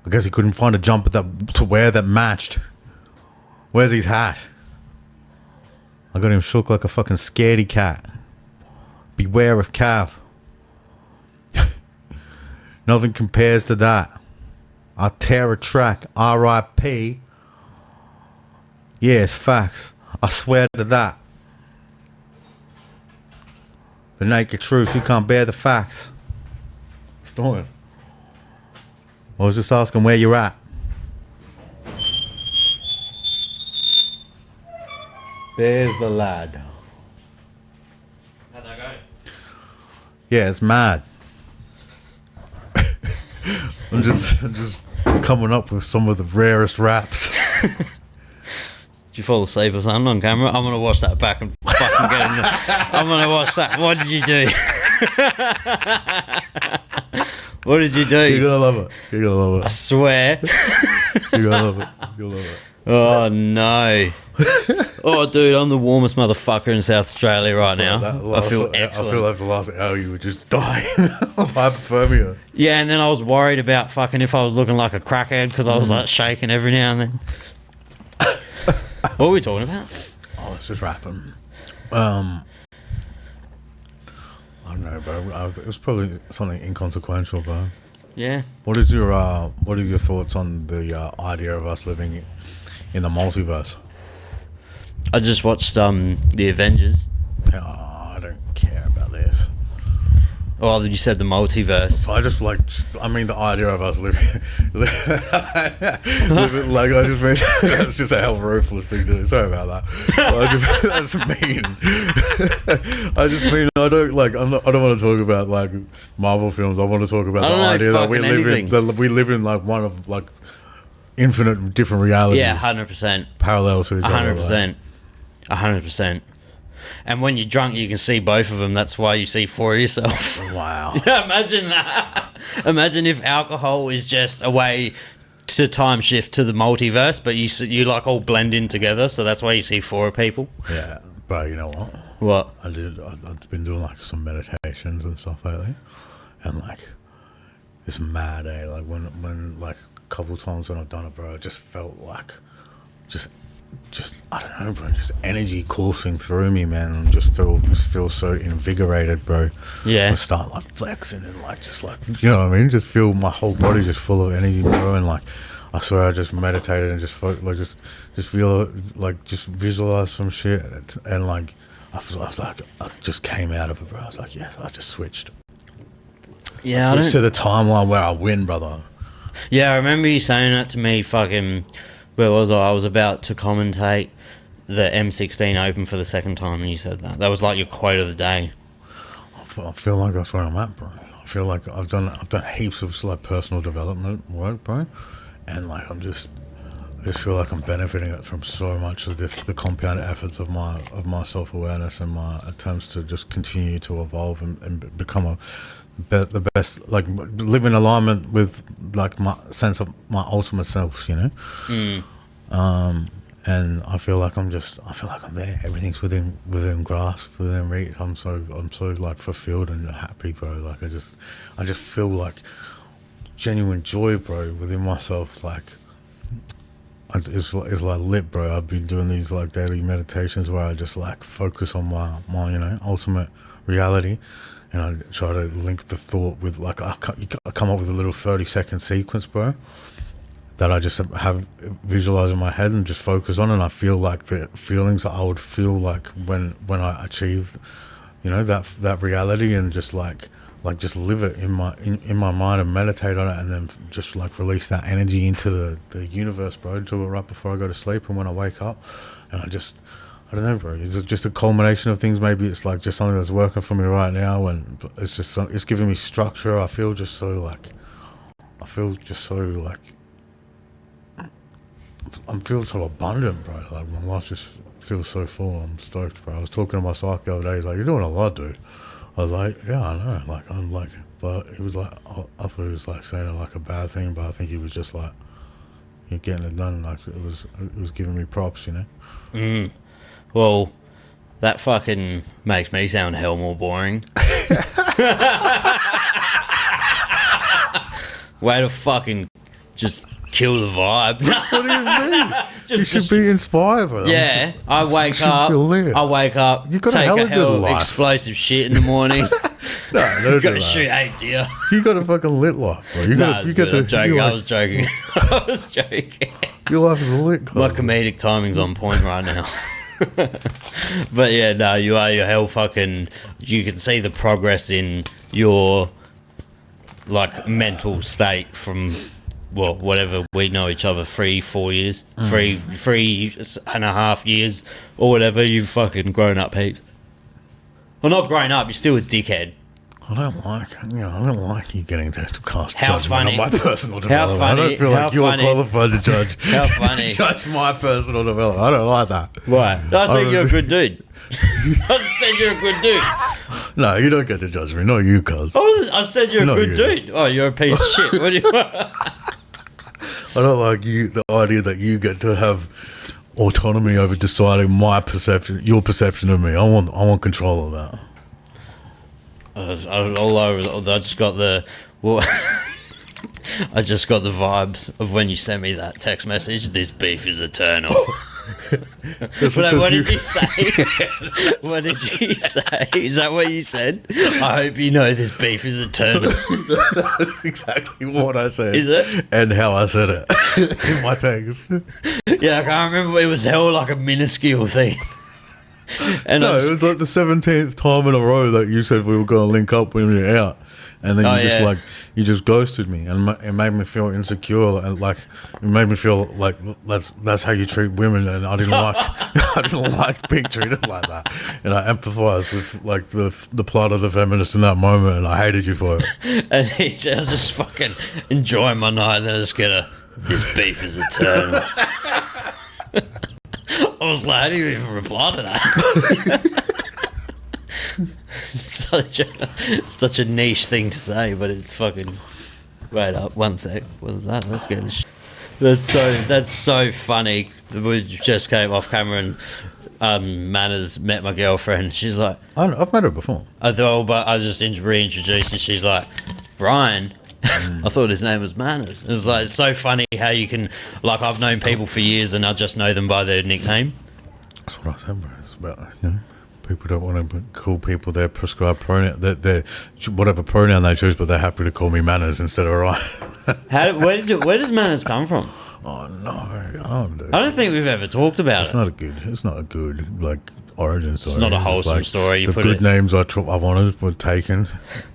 Speaker 1: I guess he couldn't find a jumper to wear that matched. Where's his hat? I got him shook like a fucking scaredy cat. Beware of Cav. Nothing compares to that. I'll tear a track. R.I.P. Yeah, it's facts. I swear to that. The naked truth, you can't bear the facts. What's doing? I was just asking where you're at. There's the lad.
Speaker 2: How'd that go?
Speaker 1: Yeah, it's mad. I'm just coming up with some of the rarest raps.
Speaker 2: Did you fall asleep or something on camera? I'm gonna watch that back and fucking get in. I'm gonna watch that. What did you do? What did you do?
Speaker 1: You're gonna love it. You're gonna love
Speaker 2: I
Speaker 1: it.
Speaker 2: swear.
Speaker 1: You're gonna love it. You're gonna love it.
Speaker 2: Oh no. Oh dude, I'm the warmest motherfucker in South Australia right now. I feel excellent.
Speaker 1: I feel like the last hour you were just dying of hypothermia.
Speaker 2: Yeah, and then I was worried about fucking if I was looking like a crackhead because I was like shaking every now and then. What were we talking about?
Speaker 1: Oh, it's just rapping. I don't know, bro. It was probably something inconsequential, bro.
Speaker 2: Yeah.
Speaker 1: What are your thoughts on the idea of us living in the multiverse?
Speaker 2: I just watched the Avengers.
Speaker 1: Oh, I don't care about this.
Speaker 2: Oh, you said the multiverse.
Speaker 1: I mean the idea of us living like I just mean that's just a hell ruthless thing to do. Sorry about that. That's mean. I just mean I don't want to talk about like Marvel films. I want to talk about the idea that we live in like one of like infinite different realities.
Speaker 2: Yeah, 100%.
Speaker 1: Parallel to each other.
Speaker 2: 100%. 100%. And when you're drunk, you can see both of them. That's why you see four of yourself.
Speaker 1: Wow.
Speaker 2: Yeah, imagine that. Imagine if alcohol is just a way to time shift to the multiverse, but you like all blend in together. So that's why you see four of people.
Speaker 1: Yeah, but you know what?
Speaker 2: What?
Speaker 1: I've been doing like some meditations and stuff lately, and like it's mad, eh? Like when like a couple times when I've done it, bro, I just felt like just I don't know, bro, just energy coursing through me, man, and just feel so invigorated, bro.
Speaker 2: Yeah.
Speaker 1: I start like flexing and like just like, you know what I mean, just feel my whole body just full of energy, bro. And like I swear I just meditated and just just feel like just visualize some shit, and like I was like I just came out of it, bro. I was like, yes, I just switched.
Speaker 2: Yeah,
Speaker 1: Switched to the timeline where I win, brother.
Speaker 2: Yeah, I remember you saying that to me. Fucking, where was I? I was about to commentate the M16 Open for the second time, and you said that. That was like your quote of the day.
Speaker 1: I feel like that's where I'm at, bro. I feel like I've done heaps of like personal development work, bro, and like I'm just I just feel like I'm benefiting it from so much of the compounded efforts of my self awareness and my attempts to just continue to evolve and become the best, like live in alignment with like my sense of my ultimate self, you know. And I feel like I'm there. Everything's within grasp, within reach. I'm so like fulfilled and happy, bro. Like I just feel like genuine joy, bro, within myself. Like it's like lit, bro. I've been doing these like daily meditations where I just like focus on my ultimate reality, and I try to link the thought with like I come up with a little 30-second sequence, bro, that I just have visualized in my head and just focus on, and I feel like the feelings that I would feel like when I achieve, that reality, and just like just live it in my mind and meditate on it, and then just like release that energy into the universe, bro. Do it right before I go to sleep and when I wake up, and I don't know, bro. Is it just a culmination of things? Maybe it's like just something that's working for me right now, and it's giving me structure. I feel just so like I'm feeling so abundant, bro. Like my life just feels so full. I'm stoked, bro. I was talking to my psych the other day. He's like, "You're doing a lot, dude." I was like, "Yeah, I know." Like I'm like, but he was like, I thought he was like saying it like a bad thing, but I think he was just like, "You're getting it done." Like it was giving me props, you know.
Speaker 2: Well, that fucking makes me sound hell more boring. Way to fucking just kill the vibe.
Speaker 1: What do you mean? You should be inspired, bro.
Speaker 2: Yeah, I wake up.
Speaker 1: You got
Speaker 2: take
Speaker 1: a hell of life.
Speaker 2: Explosive shit in the morning.
Speaker 1: No,
Speaker 2: you gotta shoot 8 deer.
Speaker 1: You got a fucking lit life, bro.
Speaker 2: I was joking. I was joking.
Speaker 1: Your life is lit.
Speaker 2: My comedic timing's on point right now. But yeah, no, you're hell fucking. You can see the progress in your like mental state from whatever we know each other 3-4 years, 3.5 years or whatever. You've fucking grown up heaps. Well, not grown up. You're still a dickhead.
Speaker 1: I don't like you getting to cast judgment on my personal development.
Speaker 2: Funny,
Speaker 1: I don't feel like you're qualified to judge.
Speaker 2: How funny.
Speaker 1: Judge my personal development. I don't like that.
Speaker 2: Why? I think you're a good dude. I said you're a good dude.
Speaker 1: No, you don't get to judge me. Not you, cuz.
Speaker 2: I said you're a good dude. Oh, you're a piece of shit. What do you
Speaker 1: I don't like the idea that you get to have autonomy over deciding your perception of me. I want control of that.
Speaker 2: I just got the I just got the vibes of when you sent me that text message. This beef is eternal. What did you say? What did you say? Is that what you said? I hope you know this beef is eternal.
Speaker 1: That's exactly what I said.
Speaker 2: Is it?
Speaker 1: And how I said it in my text.
Speaker 2: Yeah, I can't remember. It was hell like a minuscule thing. And
Speaker 1: no, it was like the 17th time in a row that you said we were going to link up when we were out, and then you just ghosted me, and it made me feel insecure, and like it made me feel like that's how you treat women, and I didn't like being treated like that, and I empathized with like the plight of the feminist in that moment, and I hated you for it.
Speaker 2: And I just fucking enjoy my night, and then I just get this beef is eternal. I was like, how do you even reply to that? such a niche thing to say, but it's fucking. Wait up, one sec. What was that? Let's get this. That's so funny. We just came off camera and Manaz met my girlfriend. She's like,
Speaker 1: I've met her before.
Speaker 2: I thought, but I just reintroduced, and she's like, Brian. I thought his name was Manaz. It was like, it's so funny how you can, like, I've known people for years and I just know them by their nickname.
Speaker 1: That's what I said, bro. It's about, people don't want to call people their prescribed pronoun, their whatever pronoun they choose, but they're happy to call me Manaz instead of Ryan.
Speaker 2: Where does Manaz come from?
Speaker 1: Oh no,
Speaker 2: I don't think we've ever talked about it.
Speaker 1: It's not a good like origin story.
Speaker 2: It's not a wholesome story.
Speaker 1: The good names I wanted were taken,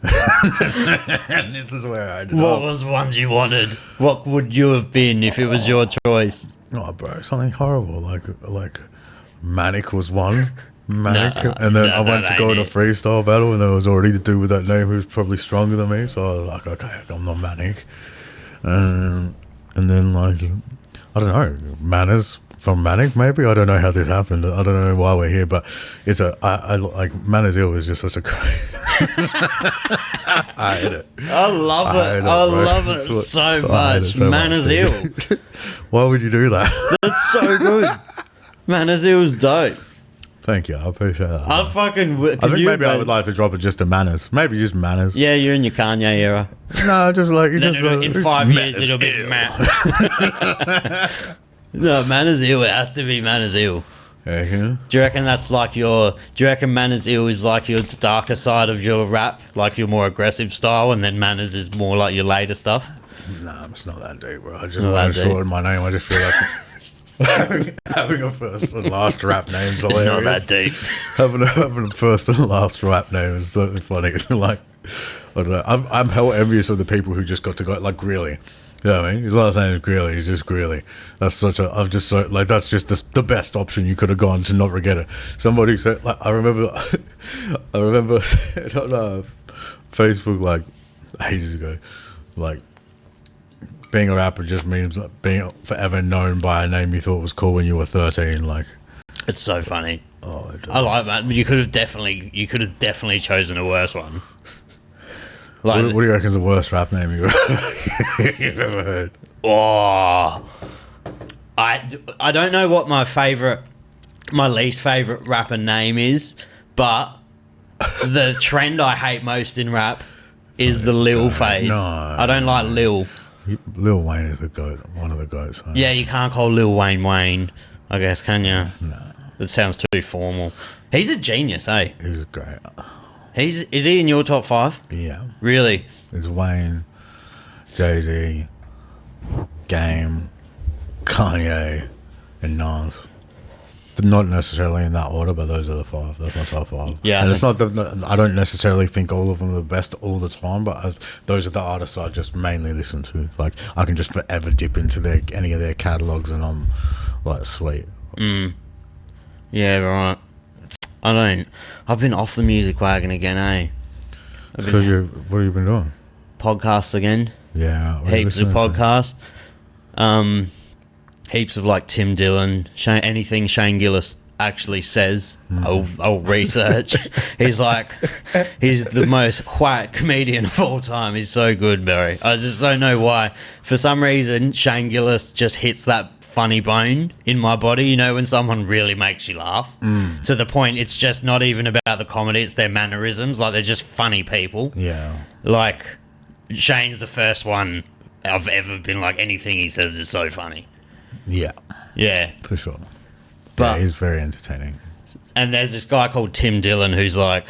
Speaker 1: and this is where I ended up.
Speaker 2: What was ones you wanted? What would you have been if it was your choice?
Speaker 1: Oh, bro, something horrible like Manic was one. Manic, and then I went to go in a freestyle battle, and there was already the dude with that name who was probably stronger than me. So I was like, okay, I'm not Manic, and then like I don't know, Manaz from Manic, maybe. I don't know how this happened. I don't know why we're here, but it's I like Manaz Ill is just such a crazy. I hate it.
Speaker 2: I love it. I love it so much. Manaz Ill.
Speaker 1: Why would you do that?
Speaker 2: That's so good. Manaz Ill's dope.
Speaker 1: Thank you. I appreciate that.
Speaker 2: I fucking.
Speaker 1: I think maybe I would like to drop it just to Manaz. Maybe just Manaz.
Speaker 2: Yeah, you're in your Kanye era.
Speaker 1: No, just like you just.
Speaker 2: In 5 years, it'll be Matt. No, Manaz Ill. It has to be Manaz Ill.
Speaker 1: Yeah.
Speaker 2: Do you reckon that's like your? Do you reckon Manaz Ill is like your darker side of your rap, like your more aggressive style, and then Manaz is more like your later stuff?
Speaker 1: Nah, it's not that deep, bro. I just want to shorten my name. I just feel like. Having a first and last rap name is hilarious.
Speaker 2: It's not that deep.
Speaker 1: Having a first and last rap name is so funny. Like, I don't know. I'm hell envious of the people who just got to go like Greeley. You know what I mean? His last name is Greeley. He's just Greeley. That's such a. I'm just so like that's just the best option you could have gone to not regret it. Somebody said like I remember saying on Facebook like ages ago, like. Being a rapper just means like being forever known by a name you thought was cool when you were 13. Like,
Speaker 2: it's so funny.
Speaker 1: Oh,
Speaker 2: I like that. You could have definitely chosen a worse one. Like,
Speaker 1: what do you reckon is the worst rap name you've ever heard?
Speaker 2: Oh, I don't know what my least favorite rapper name is, but the trend I hate most in rap is the Lil phase.
Speaker 1: No,
Speaker 2: I don't like Lil.
Speaker 1: Lil Wayne is the goat, one of the goats. Huh?
Speaker 2: Yeah, you can't call Lil Wayne Wayne, I guess, can you?
Speaker 1: No.
Speaker 2: That sounds too formal. He's a genius, eh?
Speaker 1: He's great.
Speaker 2: Is he in your top 5?
Speaker 1: Yeah.
Speaker 2: Really?
Speaker 1: It's Wayne, Jay-Z, Game, Kanye, and Nas. Not necessarily in that order, but those are the 5. That's my top 5.
Speaker 2: Yeah,
Speaker 1: and it's not I don't necessarily think all of them are the best all the time, but those are the artists I just mainly listen to. Like I can just forever dip into any of their catalogs, and I'm like, sweet.
Speaker 2: Yeah, right. I've been off the music wagon again, eh?
Speaker 1: What have you been doing?
Speaker 2: Podcasts again.
Speaker 1: Yeah,
Speaker 2: heaps of podcasts. Heaps of like Tim Dillon, anything Shane Gillis actually says, I'll research. He's the most white comedian of all time. He's so good, Barry. I just don't know why. For some reason, Shane Gillis just hits that funny bone in my body. You know, when someone really makes you laugh to the point it's just not even about the comedy, it's their mannerisms. Like they're just funny people.
Speaker 1: Yeah.
Speaker 2: Like Shane's the first one I've ever been like, anything he says is so funny.
Speaker 1: Yeah.
Speaker 2: Yeah.
Speaker 1: For sure.
Speaker 2: But
Speaker 1: yeah, he's very entertaining.
Speaker 2: And there's this guy called Tim Dillon who's like,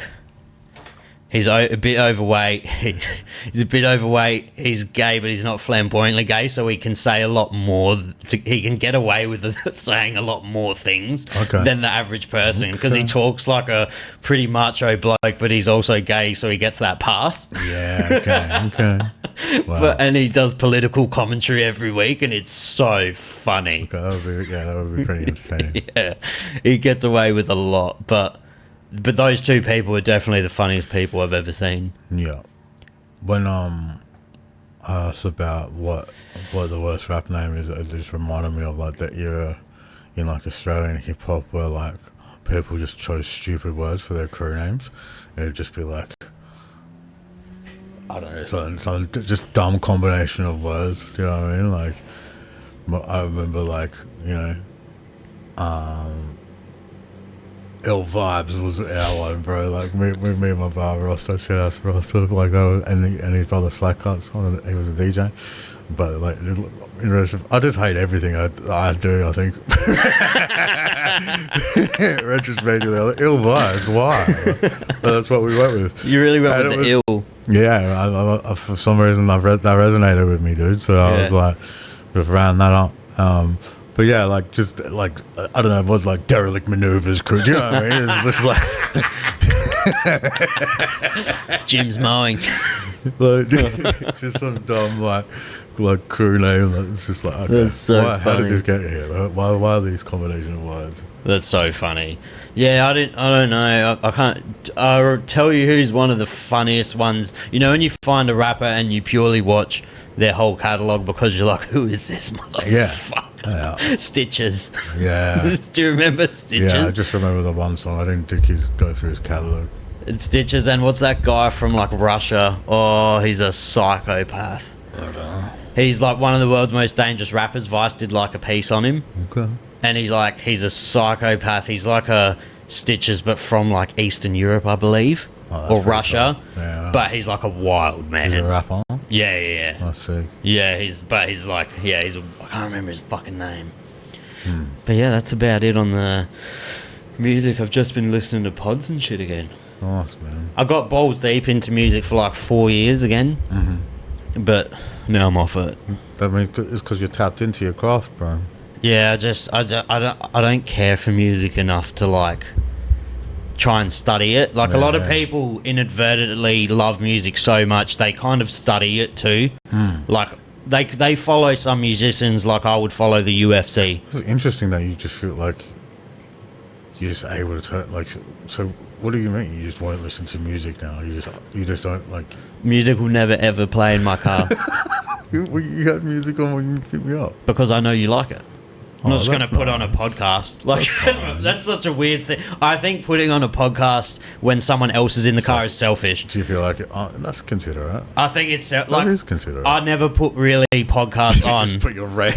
Speaker 2: he's a bit overweight. He's a bit overweight. He's gay, but he's not flamboyantly gay, so he can say a lot more. He can get away with saying a lot more things than the average person because he talks like a pretty macho bloke, but he's also gay, so he gets that pass.
Speaker 1: Yeah, okay. Wow.
Speaker 2: And he does political commentary every week, and it's so funny.
Speaker 1: Okay, that would be pretty entertaining.
Speaker 2: Yeah, he gets away with a lot, but those two people are definitely the funniest people I've ever seen.
Speaker 1: Yeah. When I asked about what the worst rap name is, it just reminded me of like that era in like Australian hip hop where like people just chose stupid words for their crew names. It would just be like, I don't know, some just dumb combination of words. Do you know what I mean? Like, I remember like, you know, Ill Vibes was our one, bro. Like me and my brother Rosso, shit ass Rosso, like that was, and his brother Slack Cuts, he was a DJ. But like in retrospect, I just hate everything I do. I think retrospectively, like, Ill Vibes. Why? But that's what we went with.
Speaker 2: You really went with the ill.
Speaker 1: Yeah, I, for some reason that resonated with me, dude. So I was like, just ran that up. But yeah, like just like I don't know, it was like derelict maneuvers crew. Do you know what I mean? It's just like
Speaker 2: Jim's mowing.
Speaker 1: Like just some dumb like crew name. Like, it's just like, okay,
Speaker 2: that's so funny.
Speaker 1: How did this get here? Why are these combination of words?
Speaker 2: That's so funny. Yeah, I don't know. I can't. I'll tell you who's one of the funniest ones. You know, when you find a rapper and you purely watch their whole catalog because you're like, who is this motherfucker?
Speaker 1: Yeah.
Speaker 2: Stitches.
Speaker 1: Yeah.
Speaker 2: Do you remember Stitches?
Speaker 1: Yeah, I just remember the one song. I didn't think he'd go through his catalogue.
Speaker 2: It's Stitches, and what's that guy from like Russia? Oh, he's a psychopath.
Speaker 1: I don't know.
Speaker 2: He's like one of the world's most dangerous rappers. Vice did like a piece on him.
Speaker 1: Okay.
Speaker 2: And he's a psychopath. He's like a Stitches, but from like Eastern Europe, I believe, or Russia.
Speaker 1: Cool. Yeah.
Speaker 2: But he's like a wild man.
Speaker 1: He's a rapper.
Speaker 2: Yeah.
Speaker 1: I see.
Speaker 2: Yeah, I can't remember his fucking name. But yeah, that's about it on the music. I've just been listening to pods and shit again.
Speaker 1: Nice, man.
Speaker 2: I got balls deep into music for like 4 years again. But now I'm off it.
Speaker 1: That means it's because you're tapped into your craft, bro.
Speaker 2: Yeah, I don't care for music enough to like try and study it. Like a lot of people inadvertently love music so much they kind of study it too. Like they follow some musicians like I would follow the UFC.
Speaker 1: It's interesting that you just feel like you're just able to turn, like, so what do you mean you just won't listen to music now? You just don't like
Speaker 2: Music will never ever play in my car
Speaker 1: you had music on when you picked me up.
Speaker 2: because I know you like it. I'm not just going to
Speaker 1: that's
Speaker 2: put on a podcast. Like, that's such a weird thing. I think putting on a podcast when someone else is in the car is selfish.
Speaker 1: Do you feel like it? Oh, that's considerate.
Speaker 2: I think it's like
Speaker 1: That is considerate.
Speaker 2: I never put really podcasts on.
Speaker 1: Just put your
Speaker 2: I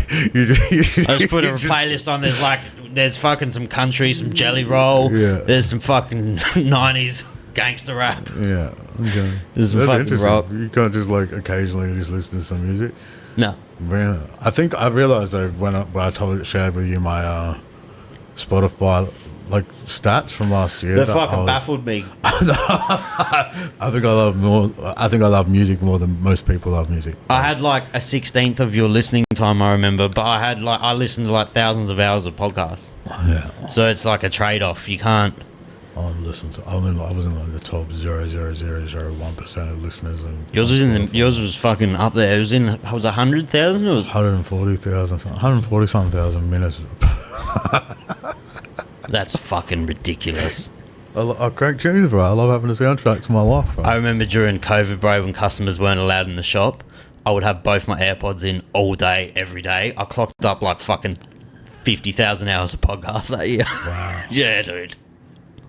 Speaker 2: just put a playlist on. There's fucking some country, some Jelly Roll.
Speaker 1: Yeah.
Speaker 2: There's some fucking 90s gangster rap.
Speaker 1: Yeah. Okay.
Speaker 2: There's some
Speaker 1: That's
Speaker 2: fucking
Speaker 1: interesting.
Speaker 2: rock.
Speaker 1: You can't just like occasionally just listen to some music.
Speaker 2: No.
Speaker 1: Man, I think I realized though when I shared with you my Spotify like stats from last year.
Speaker 2: That fucking baffled me.
Speaker 1: I think I love music more than most people love music.
Speaker 2: I had like a 16th of your listening time, I remember, but I listened to like thousands of hours of podcasts.
Speaker 1: Yeah.
Speaker 2: So it's like a trade-off. You can't.
Speaker 1: I was in like the top 0.0001% of listeners, and
Speaker 2: Yours was fucking up there. It was 100,000 or
Speaker 1: 140,000, 140 something thousand minutes.
Speaker 2: That's fucking ridiculous.
Speaker 1: I crank tunes, bro. I love having a soundtrack to my life, bro.
Speaker 2: I remember during COVID, bro, when customers weren't allowed in the shop, I would have both my AirPods in all day, every day. I clocked up like fucking 50,000 hours of podcasts that year.
Speaker 1: Wow.
Speaker 2: Yeah, dude.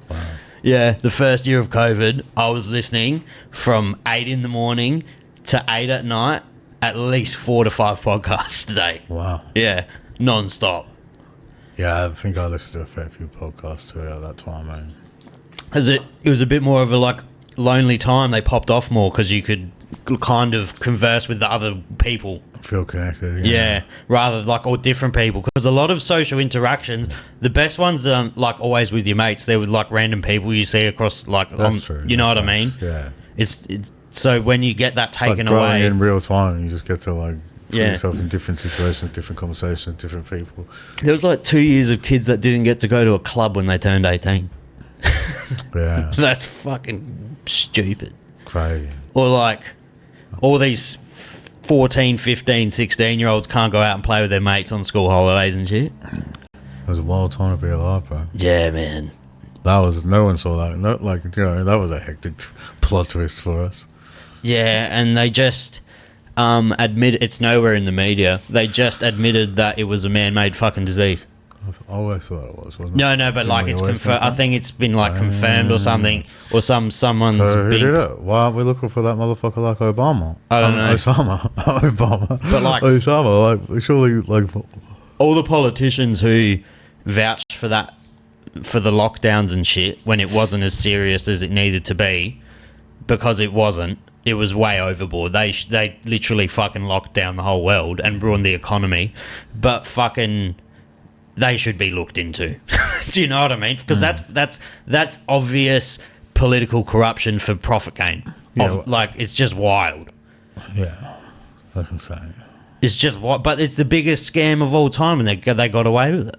Speaker 2: Wow. Yeah, the first year of COVID, I was listening from 8 in the morning to 8 at night, at least 4 to 5 podcasts a day.
Speaker 1: Wow.
Speaker 2: Yeah, non-stop.
Speaker 1: Yeah, I think I listened to a fair few podcasts too at that time, man.
Speaker 2: It was a bit more of a like lonely time. They popped off more because you could kind of converse with the other people.
Speaker 1: Feel connected.
Speaker 2: Yeah, rather like all different people, because a lot of social interactions, the best ones aren't like always with your mates. They're with like random people you see across like
Speaker 1: That's true.
Speaker 2: You know what I
Speaker 1: That's-
Speaker 2: mean?
Speaker 1: Yeah.
Speaker 2: It's so when you get that
Speaker 1: It's
Speaker 2: taken
Speaker 1: like growing
Speaker 2: away,
Speaker 1: in real time. You just get to like put
Speaker 2: Yeah.
Speaker 1: yourself in different situations, different conversations, different people.
Speaker 2: there was like 2 years of kids that didn't get to go to a club when they turned 18.
Speaker 1: Yeah.
Speaker 2: That's fucking stupid.
Speaker 1: Crazy.
Speaker 2: Or like all these 14, 15, 16-year-olds can't go out and play with their mates on school holidays and shit.
Speaker 1: It was a wild time to be alive, bro.
Speaker 2: Yeah, man.
Speaker 1: No one saw that. No, like, you know, that was a hectic plot twist for us.
Speaker 2: Yeah, and they just admit it's nowhere in the media. They just admitted that it was a man-made fucking disease.
Speaker 1: I always thought it was, wasn't it?
Speaker 2: No, but
Speaker 1: Didn't
Speaker 2: like
Speaker 1: we
Speaker 2: it's
Speaker 1: always
Speaker 2: confirmed.
Speaker 1: think
Speaker 2: I
Speaker 1: that?
Speaker 2: think it's been like confirmed or something, or someone's
Speaker 1: So who
Speaker 2: been.
Speaker 1: did it? Why aren't we looking for that motherfucker like Obama?
Speaker 2: I don't know.
Speaker 1: Osama. Obama.
Speaker 2: But like-
Speaker 1: Osama, like, surely, like...
Speaker 2: All the politicians who vouched for that, for the lockdowns and shit, when it wasn't as serious as it needed to be, because it wasn't. It was way overboard. They literally fucking locked down the whole world and ruined the economy. But fucking, they should be looked into. Do you know what I mean? Because that's obvious political corruption for profit gain.
Speaker 1: Yeah,
Speaker 2: Like, it's just wild.
Speaker 1: Yeah, that's insane.
Speaker 2: It's just what, but it's the biggest scam of all time, and they got away with it.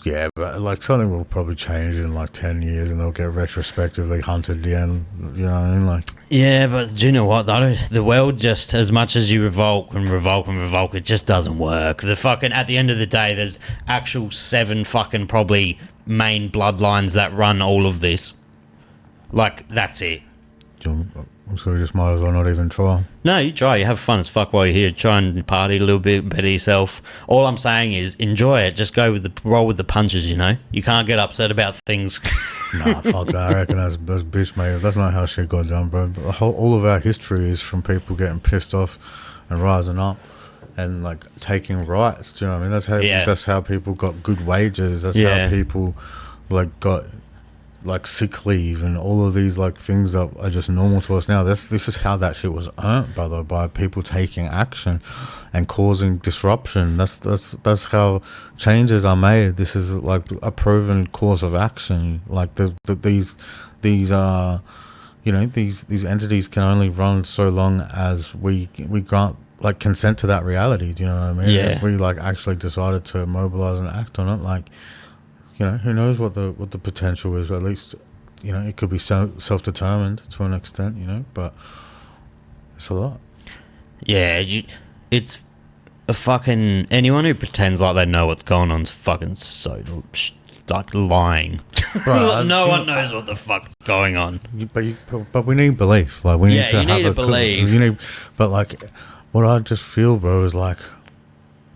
Speaker 1: Yeah, but like something will probably change in like 10 years and they'll get retrospectively hunted again. You know what I mean? Like,
Speaker 2: Yeah, but do you know what? The world just, as much as you revoke, it just doesn't work. The fucking, at the end of the day, there's actual 7 fucking probably main bloodlines that run all of this. Like, that's it.
Speaker 1: So we just might as well not even try.
Speaker 2: No, you try. You have fun as fuck while you're here. Try and party a little bit, better yourself. All I'm saying is enjoy it. Just roll with the punches. You can't get upset about things.
Speaker 1: Nah, fuck that. I reckon that's bitch, mate. That's not how shit got done, bro. But all of our history is from people getting pissed off and rising up and like taking rights. Do you know what I mean? That's how people got good wages. That's how people like got like sick leave and all of these like things that are just normal to us now. This is how that shit was earned, brother, by people taking action and causing disruption. That's how changes are made. This is like a proven course of action. Like these entities can only run so long as we grant like consent to that reality. Do you know what I mean?
Speaker 2: Yeah.
Speaker 1: If we like actually decided to mobilize and act on it, like, who knows what the potential is? At least, it could be self-determined to an extent, but it's a lot.
Speaker 2: Yeah, it's a fucking... Anyone who pretends like they know what's going on is fucking so, like, lying.
Speaker 1: Right,
Speaker 2: no one knows what the fuck's going on.
Speaker 1: But we need belief. Like, we need to
Speaker 2: you need to believe.
Speaker 1: But, like, what I just feel, bro, is like,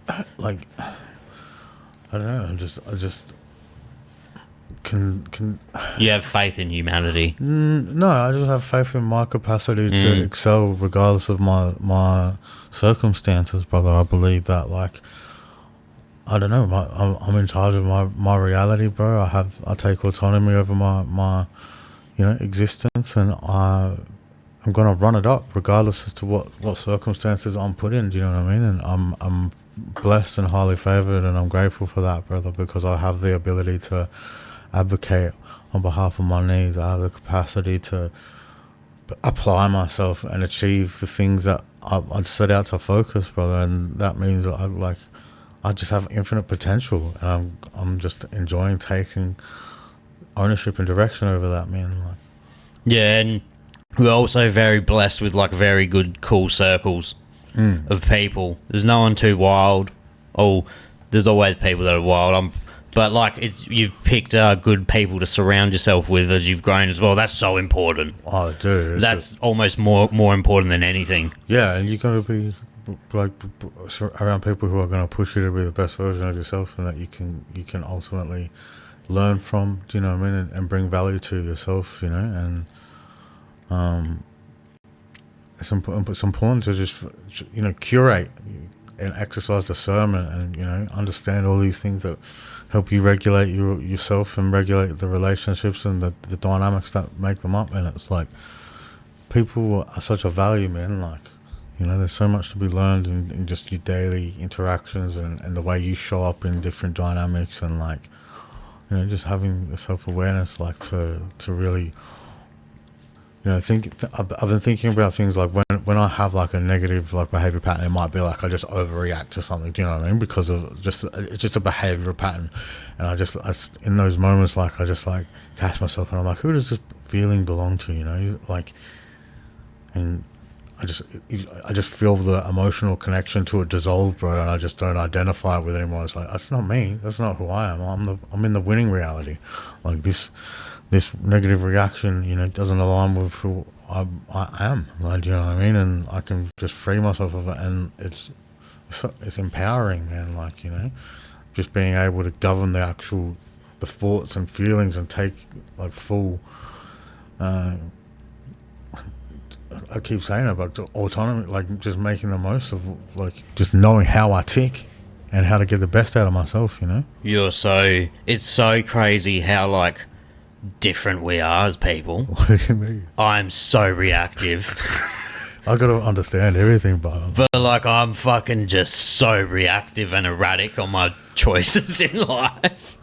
Speaker 1: I don't know, I just... Can
Speaker 2: you have faith in humanity?
Speaker 1: No, I just have faith in my capacity to excel regardless of my circumstances, brother. I believe that, like, I don't know, I'm in charge of my reality, bro. I take autonomy over my existence, and I'm gonna run it up regardless as to what circumstances I'm put in. Do you know what I mean? And I'm blessed and highly favored, and I'm grateful for that, brother, because I have the ability to advocate on behalf of my needs. I have the capacity to apply myself and achieve the things that I'd set out to focus, brother, and that means that I just have infinite potential, and I'm just enjoying taking ownership and direction over that, man. Like,
Speaker 2: yeah, and we're also very blessed with like very good, cool circles of people. There's no one too wild. There's always people that are wild. But like, you've picked good people to surround yourself with as you've grown as well. That's so important.
Speaker 1: Oh, dude,
Speaker 2: that's almost more important than anything.
Speaker 1: Yeah, and you got to be like around people who are going to push you to be the best version of yourself, and that you can ultimately learn from. Do you know what I mean? And bring value to yourself. And it's important to just curate and exercise discernment, and understand all these things that help you regulate yourself and regulate the relationships and the dynamics that make them up. And it's like, people are such a value, man. Like, there's so much to be learned in just your daily interactions and the way you show up in different dynamics, and like, just having the self-awareness, like to really I've been thinking about things like when I have like a negative like behavior pattern, it might be like I just overreact to something. Do you know what I mean? Because of it's just a behavior pattern, and I in those moments, like, I just like catch myself and I'm like, who does this feeling belong to? Like, and I just feel the emotional connection to it dissolve, bro, and I just don't identify it with anymore. It's like, that's not me. That's not who I am. I'm in the winning reality. Like, this negative reaction, doesn't align with who I am. Like, do you know what I mean? And I can just free myself of it, and it's empowering, man. Like, just being able to govern the thoughts and feelings and take like full. I keep saying it, but autonomy, like just making the most of like just knowing how I tick and how to get the best out of myself.
Speaker 2: It's so crazy how like different we are as people.
Speaker 1: What do you mean?
Speaker 2: I'm so reactive.
Speaker 1: I gotta understand everything, but
Speaker 2: like, I'm fucking just so reactive and erratic on my choices in life.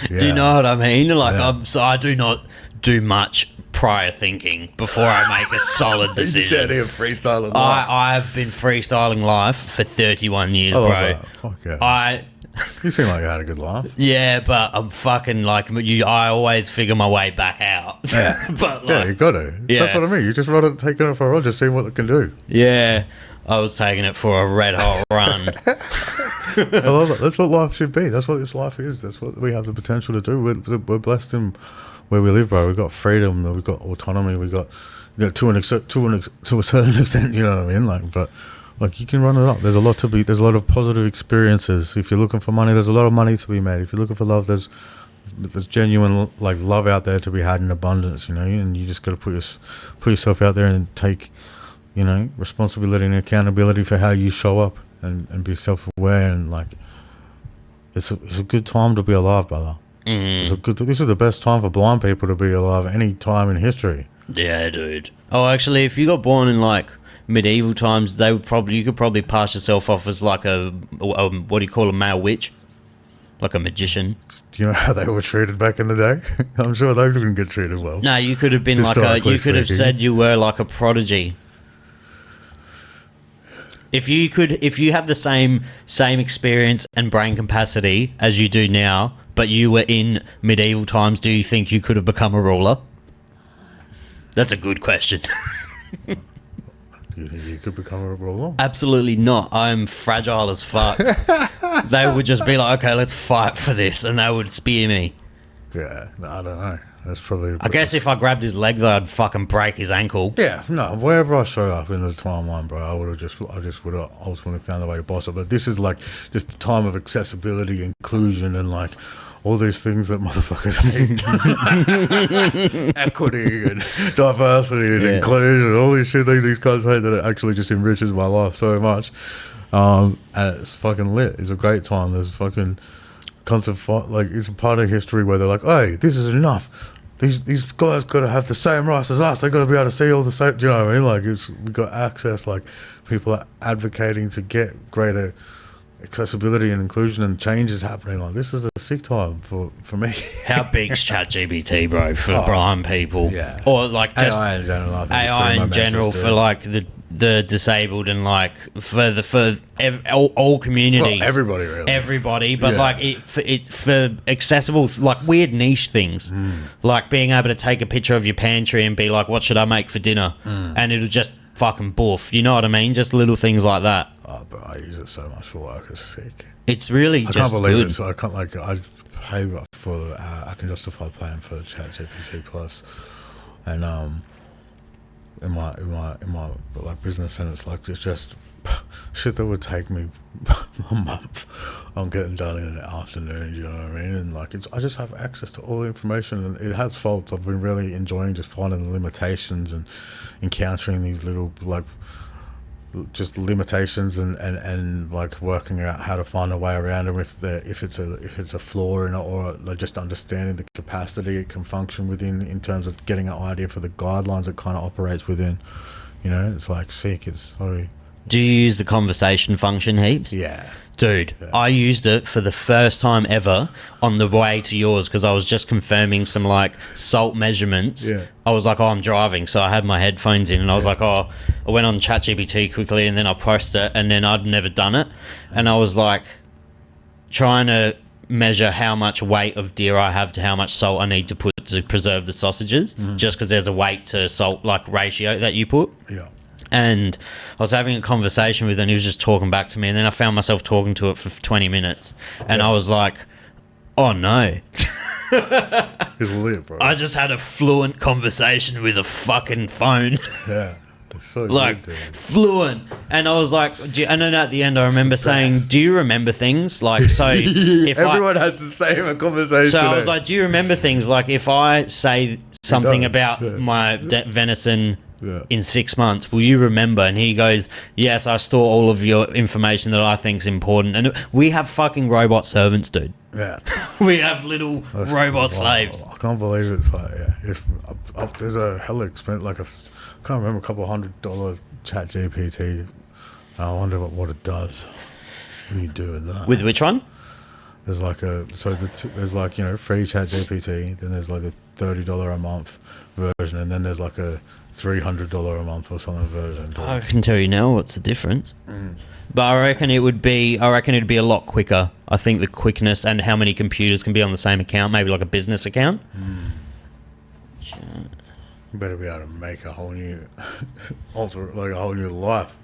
Speaker 2: Yeah. Do you know what I mean? Like, yeah. I do not do much prior thinking before I make a solid decision.
Speaker 1: You said here freestyling life.
Speaker 2: I've been freestyling life for 31 years, bro.
Speaker 1: Fuck yeah. You seem like you had a good laugh.
Speaker 2: Yeah, but I'm fucking like you. I always figure my way back out.
Speaker 1: Yeah,
Speaker 2: but
Speaker 1: you got to. Yeah. That's what I mean. You just taking it for a run, just seeing what it can do.
Speaker 2: Yeah, I was taking it for a red hot run.
Speaker 1: I love it. That's what life should be. That's what this life is. That's what we have the potential to do. We're blessed in where we live, bro. We've got freedom. We've got autonomy. We've got Yeah, to a certain extent, you know what I mean. Like, but like you can run it up. There's a lot of positive experiences. If you're looking for money, there's a lot of money to be made. If you're looking for love, there's genuine like love out there to be had in abundance. You know, and you just got to put yourself out there and take, you know, responsibility and accountability for how you show up and be self-aware and like. It's a good time to be alive, brother. This is the best time for blind people to be alive any time in history.
Speaker 2: Yeah, dude. Oh, actually, if you got born in like medieval times, you could probably pass yourself off as like a what do you call a male witch, like a magician.
Speaker 1: Do you know how they were treated back in the day? I'm sure they didn't get treated well.
Speaker 2: No, you could have been you could have said you were like a prodigy. If you have the same experience and brain capacity as you do now, but you were in medieval times, do you think you could have become a ruler? That's a good question.
Speaker 1: Do you think you could become a ruler?
Speaker 2: Absolutely not. I'm fragile as fuck. They would just be like, okay, let's fight for this, and they would spear me.
Speaker 1: Yeah, I don't know. That's probably.
Speaker 2: I guess if I grabbed his leg, though, I'd fucking break his ankle.
Speaker 1: Yeah, no. Wherever I show up in the timeline, bro, I just would have ultimately found a way to boss it. But this is like just the time of accessibility, inclusion, and like all these things that motherfuckers need. Equity and diversity and inclusion and all these shit that these guys hate that it actually just enriches my life so much. And it's fucking lit. It's a great time. There's fucking constant like it's a part of history where they're like, hey, this is enough. These guys got to have the same rights as us. They got to be able to see all the same. Do you know what I mean? Like we got access. Like people are advocating to get greater accessibility and inclusion, and change is happening. Like this is a sick time for me.
Speaker 2: How big's ChatGPT, bro, for blind people?
Speaker 1: Yeah,
Speaker 2: or like just
Speaker 1: AI in general. I think
Speaker 2: AI in general for like the disabled and like for all communities.
Speaker 1: Well, everybody really.
Speaker 2: Everybody, but like for accessible like weird niche things, like being able to take a picture of your pantry and be like, what should I make for dinner, and it'll just fucking boof. You know what I mean? Just little things like that.
Speaker 1: Oh, but I use it so much for work. It's sick.
Speaker 2: It's really
Speaker 1: I
Speaker 2: just
Speaker 1: can't believe
Speaker 2: good.
Speaker 1: it. So I can't like I pay for I can justify paying for ChatGPT Plus, and in my like business, and it's like it's just shit that would take me a month. I'm getting done in an afternoon. You know what I mean? And like I just have access to all the information, and it has faults. I've been really enjoying just finding the limitations and encountering these little like just limitations and like working out how to find a way around them if it's a flaw in it, or like just understanding the capacity it can function within in terms of getting an idea for the guidelines it kind of operates within. You know, it's like sick. It's so.
Speaker 2: Do you use the conversation function heaps?
Speaker 1: Yeah.
Speaker 2: Dude,
Speaker 1: Yeah.
Speaker 2: I used it for the first time ever on the way to yours because I was just confirming some like salt measurements.
Speaker 1: Yeah.
Speaker 2: I was like, oh, I'm driving, so I had my headphones in, and I was like, oh, I went on ChatGPT quickly, and then I pressed it, and then I'd never done it, and I was like trying to measure how much weight of deer I have to how much salt I need to put to preserve the sausages, just because there's a weight to salt like ratio that you put.
Speaker 1: Yeah.
Speaker 2: And I was having a conversation with him, and he was just talking back to me, and then I found myself talking to it for 20 minutes, and I was like, oh no.
Speaker 1: It's lit, bro.
Speaker 2: I just had a fluent conversation with a fucking phone.
Speaker 1: Yeah. It's so
Speaker 2: Like,
Speaker 1: good, dude.
Speaker 2: fluent. And I was like, and then at the end I remember saying, do you remember things? Like, so if
Speaker 1: Everyone had the same conversation.
Speaker 2: So I was like, do you remember things? Like, if I say something
Speaker 1: does,
Speaker 2: about
Speaker 1: yeah.
Speaker 2: my venison
Speaker 1: Yeah.
Speaker 2: in 6 months, will you remember? And he goes, yes, I store all of your information that I think is important. And we have fucking robot servants, dude.
Speaker 1: Yeah.
Speaker 2: We have little robot slaves.
Speaker 1: I can't believe it's like, if there's a hella expense, like I can't remember, $200 chat GPT. I wonder what it does. What do you do with that?
Speaker 2: With which one?
Speaker 1: There's like there's like, you know, free chat GPT, then there's like a $30 a month version, and then there's like a $300 a month or something version.
Speaker 2: I can tell you now what's the difference. But I reckon it'd be a lot quicker. I think the quickness and how many computers can be on the same account, maybe like a business account.
Speaker 1: You better be able to make a whole new a whole new life.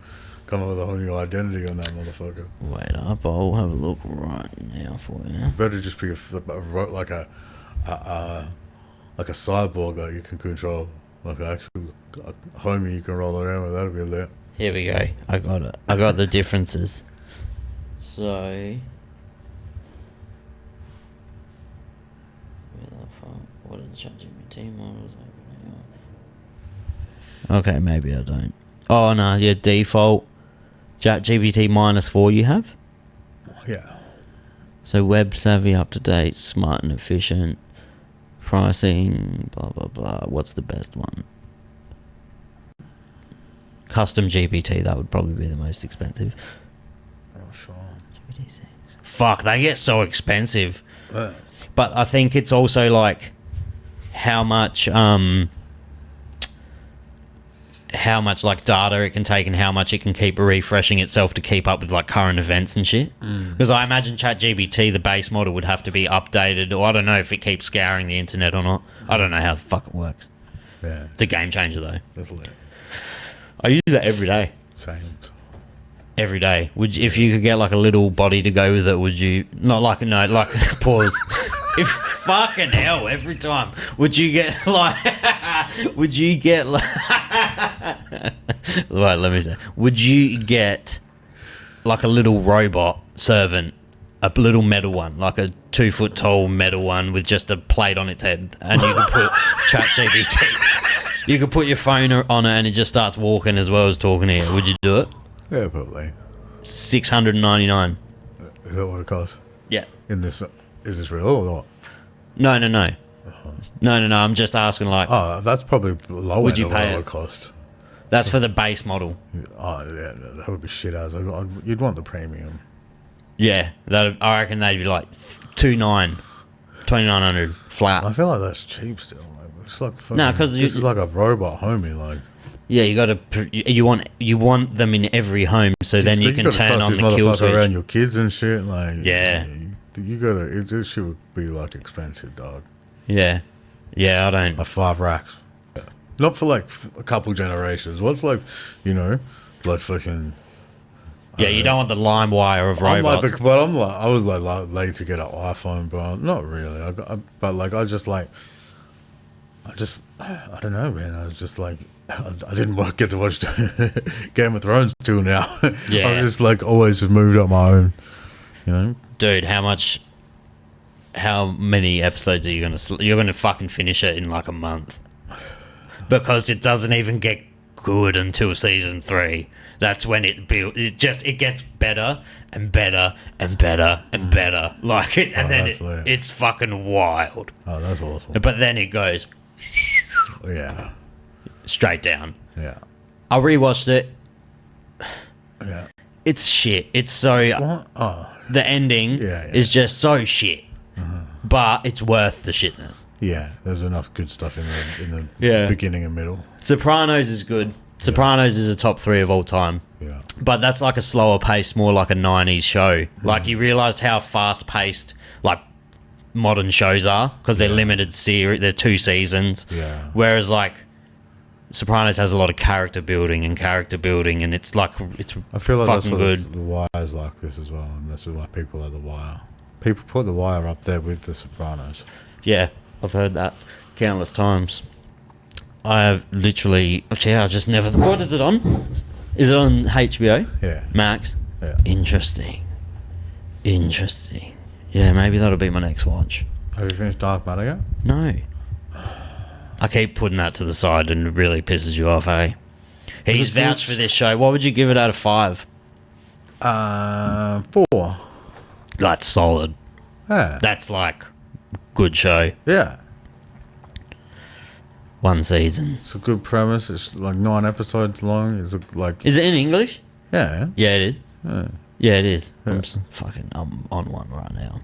Speaker 1: Come up with a whole new identity on that motherfucker.
Speaker 2: Wait up, I'll have a look right now for you.
Speaker 1: Better just be like a cyborg that you can control. Like an actual homie you can roll around with. That'd be lit.
Speaker 2: Here we go. I got it. I got the differences. So, where the fuck? What are the ChatGPT models? Okay, maybe I don't. Oh no, yeah, default ChatGPT -4 you have.
Speaker 1: Yeah.
Speaker 2: So web savvy, up to date, smart and efficient, pricing, blah blah blah. What's the best one? Custom GPT, that would probably be the most expensive.
Speaker 1: Oh, sure.
Speaker 2: GPT-6. Fuck, they get so expensive.
Speaker 1: Yeah.
Speaker 2: But I think it's also like how much like data it can take and how much it can keep refreshing itself to keep up with like current events and shit. Because I imagine ChatGPT, the base model, would have to be updated, or I don't know if it keeps scouring the internet or not. I don't know how the fuck it works.
Speaker 1: Yeah.
Speaker 2: It's a game changer though.
Speaker 1: That's lit.
Speaker 2: I use it every day.
Speaker 1: Same.
Speaker 2: Every day. Would you, if you could get like a little body to go with it, would you not like no like pause? If fucking hell, every time would you get like would you get like right, let me say, would you get like a little robot servant, a little metal one, like a 2 foot tall metal one with just a plate on its head, and you could put ChatGPT, you could put your phone on it and it just starts walking as well as talking to you? Would you do it?
Speaker 1: Yeah, probably.
Speaker 2: $699.
Speaker 1: Is that what it costs?
Speaker 2: Yeah.
Speaker 1: In this, is this real or not?
Speaker 2: No. No. I'm just asking, like,
Speaker 1: Oh, that's probably low
Speaker 2: Would
Speaker 1: end
Speaker 2: you
Speaker 1: of what
Speaker 2: pay
Speaker 1: it
Speaker 2: it?
Speaker 1: would cost.
Speaker 2: that's for the base model.
Speaker 1: Oh, yeah, that would be shit as. You'd want the premium.
Speaker 2: Yeah, that I reckon they'd be like 2,900 flat.
Speaker 1: I feel like that's cheap still. Like, it's like fucking,
Speaker 2: No, 'cause
Speaker 1: this is like a robot homie. Like,
Speaker 2: Yeah, you got to you want them in every home, so then you can
Speaker 1: gotta
Speaker 2: turn
Speaker 1: trust
Speaker 2: on
Speaker 1: this
Speaker 2: the kill
Speaker 1: motherfucker
Speaker 2: switch.
Speaker 1: around your kids and shit. Like,
Speaker 2: Yeah.
Speaker 1: you gotta. This shit would be like expensive, dog.
Speaker 2: Yeah, I don't.
Speaker 1: Like 5 racks. Not for like a couple generations. What's like, like fucking.
Speaker 2: Yeah, you don't want the lime wire of
Speaker 1: I'm like,
Speaker 2: robots.
Speaker 1: I was like late to get an iPhone, but not really. I don't know, man. I was just like, I didn't get to watch Game of Thrones till now.
Speaker 2: Yeah.
Speaker 1: I was just like always just moved up my own,
Speaker 2: Dude, how many episodes are you you're gonna fucking finish it in like a month? Because it doesn't even get good until season 3. That's when it gets better and better and better and better. Like it, and then it's fucking wild.
Speaker 1: Oh, that's awesome.
Speaker 2: But then it goes
Speaker 1: Yeah.
Speaker 2: straight down.
Speaker 1: Yeah.
Speaker 2: I rewatched it.
Speaker 1: Yeah.
Speaker 2: It's shit. It's so
Speaker 1: What? Oh,
Speaker 2: the ending
Speaker 1: Yeah.
Speaker 2: is just so shit. But it's worth the shitness.
Speaker 1: yeah. There's enough good stuff in the
Speaker 2: Yeah.
Speaker 1: beginning and middle.
Speaker 2: Sopranos is good. Sopranos is a top 3 of all time.
Speaker 1: Yeah.
Speaker 2: But that's like a slower pace, more like a 90s show. Like you realised how fast paced like modern shows are because they're limited series. They're 2 seasons.
Speaker 1: Yeah.
Speaker 2: Whereas like Sopranos has a lot of character building, and it's like it's
Speaker 1: I feel like that's
Speaker 2: fucking
Speaker 1: what
Speaker 2: good.
Speaker 1: The Wire's like this as well, and this is why people are The Wire. People put The Wire up there with The Sopranos.
Speaker 2: Yeah, I've heard that countless times. I have literally. I just never. What is it on? Is it on HBO?
Speaker 1: Yeah.
Speaker 2: Max.
Speaker 1: Yeah.
Speaker 2: Interesting. Yeah, maybe that'll be my next watch.
Speaker 1: Have you finished Dark Matter yet?
Speaker 2: No. I keep putting that to the side and it really pisses you off, eh? He's
Speaker 1: it
Speaker 2: vouched
Speaker 1: good?
Speaker 2: for this show. What would you give it out of 5?
Speaker 1: 4.
Speaker 2: That's solid.
Speaker 1: Yeah.
Speaker 2: That's like good show.
Speaker 1: Yeah.
Speaker 2: 1 season.
Speaker 1: It's a good premise. It's like 9 episodes long. It's like
Speaker 2: Is it in English?
Speaker 1: yeah.
Speaker 2: Yeah, it is.
Speaker 1: Yeah.
Speaker 2: Yeah, it is.
Speaker 1: Yeah.
Speaker 2: I'm on one right now.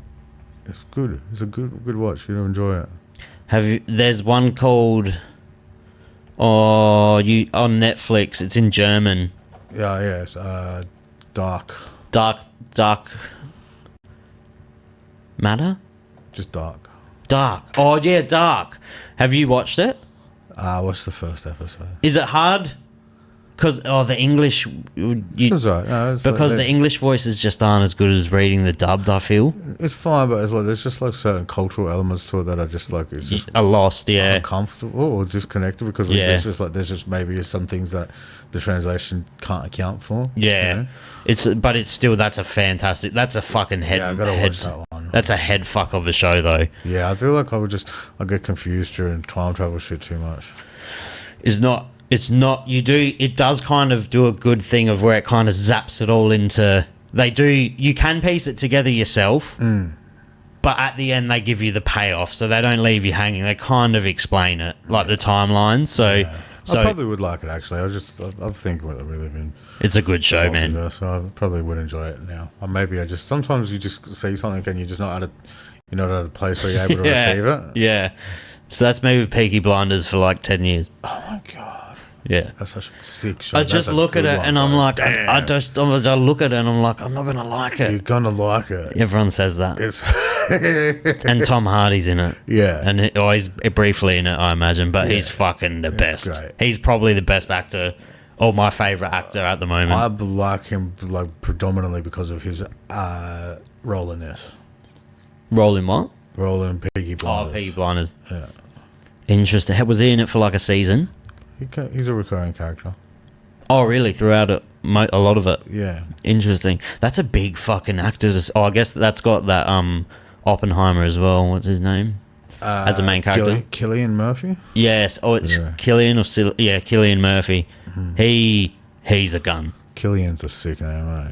Speaker 1: It's good. It's a good watch. You'll enjoy it.
Speaker 2: There's one called on Netflix. It's in German.
Speaker 1: Yeah. It's dark.
Speaker 2: Dark Matter?
Speaker 1: Just dark.
Speaker 2: Dark. Oh yeah, Dark. Have you watched it?
Speaker 1: What's the first episode?
Speaker 2: Is it hard? because the English,
Speaker 1: It's right. No, it's
Speaker 2: because
Speaker 1: like,
Speaker 2: the English voices just aren't as good as reading the dubbed. I feel
Speaker 1: it's fine, but it's like there's just like certain cultural elements to it that are just like it's just
Speaker 2: are lost. Yeah,
Speaker 1: uncomfortable or disconnected because
Speaker 2: Yeah.
Speaker 1: there's just maybe some things that the translation can't account for.
Speaker 2: yeah.
Speaker 1: You know?
Speaker 2: It's still that's a fucking head.
Speaker 1: Yeah, I gotta
Speaker 2: head
Speaker 1: watch that one.
Speaker 2: That's a head fuck of a show though.
Speaker 1: Yeah, I feel like I get confused during time travel shit too much.
Speaker 2: It's not. It does kind of do a good thing of where it kind of zaps it all into. You can piece it together yourself, but at the end they give you the payoff, so they don't leave you hanging. They kind of explain it, like the timeline. So,
Speaker 1: I probably would like it actually. I think we live in.
Speaker 2: it's a good show, man.
Speaker 1: Multiverse, so I probably would enjoy it now. Or maybe sometimes you just see something and you're just not at a place where you're able to receive it.
Speaker 2: Yeah. So that's maybe Peaky Blinders for like 10 years.
Speaker 1: Oh my god.
Speaker 2: Yeah.
Speaker 1: That's such a sick show.
Speaker 2: I just look at it and I'm like, I look at it and I'm like, I'm not going to like it.
Speaker 1: You're gonna like it.
Speaker 2: Everyone says that.
Speaker 1: It's
Speaker 2: And Tom Hardy's in it.
Speaker 1: Yeah.
Speaker 2: And he's briefly in it, I imagine, but he's fucking the best.
Speaker 1: great.
Speaker 2: He's probably the best actor, or my favourite actor at the moment.
Speaker 1: I like him like predominantly because of his role in this.
Speaker 2: Rolling what?
Speaker 1: Role in Peaky Blinders.
Speaker 2: Oh, Peaky Blinders.
Speaker 1: Yeah.
Speaker 2: Interesting. Was he in it for like a season?
Speaker 1: He's a recurring character.
Speaker 2: Oh, really? Throughout it, a lot of it.
Speaker 1: Yeah.
Speaker 2: Interesting. That's a big fucking actor. I guess that's got that Oppenheimer as well. What's his name? As a main character.
Speaker 1: Cillian Murphy?
Speaker 2: Yes. Oh, it's
Speaker 1: Yeah.
Speaker 2: Cillian Murphy. He's a gun.
Speaker 1: Killian's a sick name, eh?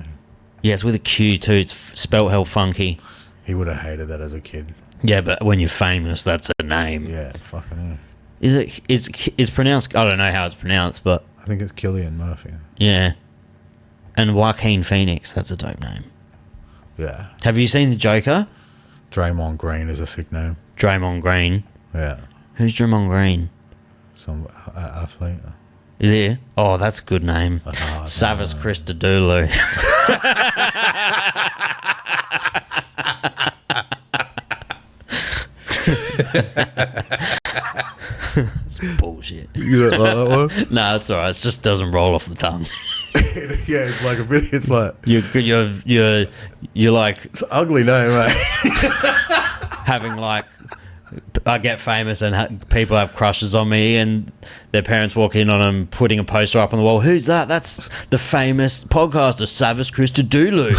Speaker 2: Yeah, it's with a Q too. It's spelt hell funky.
Speaker 1: He would have hated that as a kid.
Speaker 2: Yeah, but when you're famous, that's a name.
Speaker 1: Yeah, fucking yeah.
Speaker 2: Is pronounced? I don't know how it's pronounced, but
Speaker 1: I think it's Cillian Murphy.
Speaker 2: yeah. And Joaquin Phoenix, that's a dope name.
Speaker 1: Yeah.
Speaker 2: Have you seen the Joker?
Speaker 1: Draymond Green is a sick name.
Speaker 2: Draymond Green.
Speaker 1: Yeah.
Speaker 2: Who's Draymond Green?
Speaker 1: Some athlete.
Speaker 2: Is he? Oh, that's a good name.
Speaker 1: Savas
Speaker 2: Savas Christodoulou. It's bullshit.
Speaker 1: You don't like that one?
Speaker 2: No, it's alright. It just doesn't roll off the tongue.
Speaker 1: Yeah, it's like a bit. It's like
Speaker 2: You're like
Speaker 1: it's an ugly name, mate.
Speaker 2: having like I get famous and people have crushes on me and their parents walk in on them putting a poster up on the wall. Who's that? That's the famous podcaster Savas Christodoulou.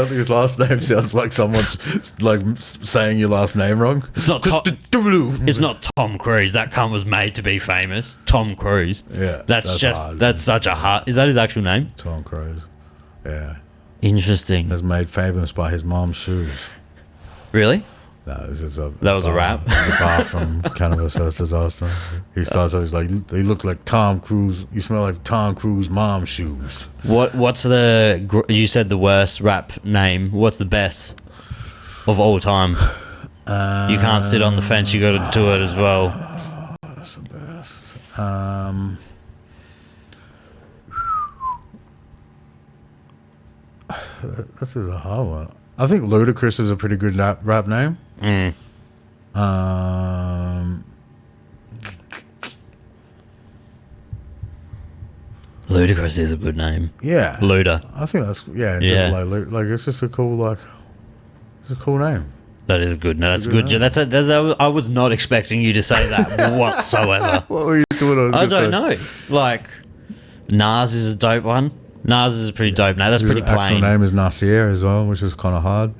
Speaker 1: His last name sounds like someone's like saying your last name wrong.
Speaker 2: It's not It's not Tom Cruise. That cunt was made to be famous. Tom Cruise.
Speaker 1: Yeah,
Speaker 2: That's
Speaker 1: hard.
Speaker 2: such a hard. Is that his actual name?
Speaker 1: Tom Cruise. Yeah,
Speaker 2: Interesting.
Speaker 1: was made famous by his mom's shoes.
Speaker 2: Really?
Speaker 1: That was just a
Speaker 2: rap.
Speaker 1: The bar from Cannabis First Disaster. He starts out, he's like, they look like Tom Cruise. You smell like Tom Cruise mom's shoes.
Speaker 2: What's you said the worst rap name. What's the best of all time? You can't sit on the fence. You got to do it as well.
Speaker 1: That's the best. This is a hard one. I think Ludacris is a pretty good rap name.
Speaker 2: Ludacris is a good name.
Speaker 1: Yeah.
Speaker 2: Luda.
Speaker 1: I think that's
Speaker 2: Yeah.
Speaker 1: like it's just a cool it's a cool name.
Speaker 2: That is a good. No, that's a good. I was not expecting you to say that whatsoever.
Speaker 1: What were you doing?
Speaker 2: I don't know. Like, Nas is a dope one. Nas is a pretty dope name. That's pretty
Speaker 1: His actual
Speaker 2: plain.
Speaker 1: name is Nasir as well, which is kind of hard.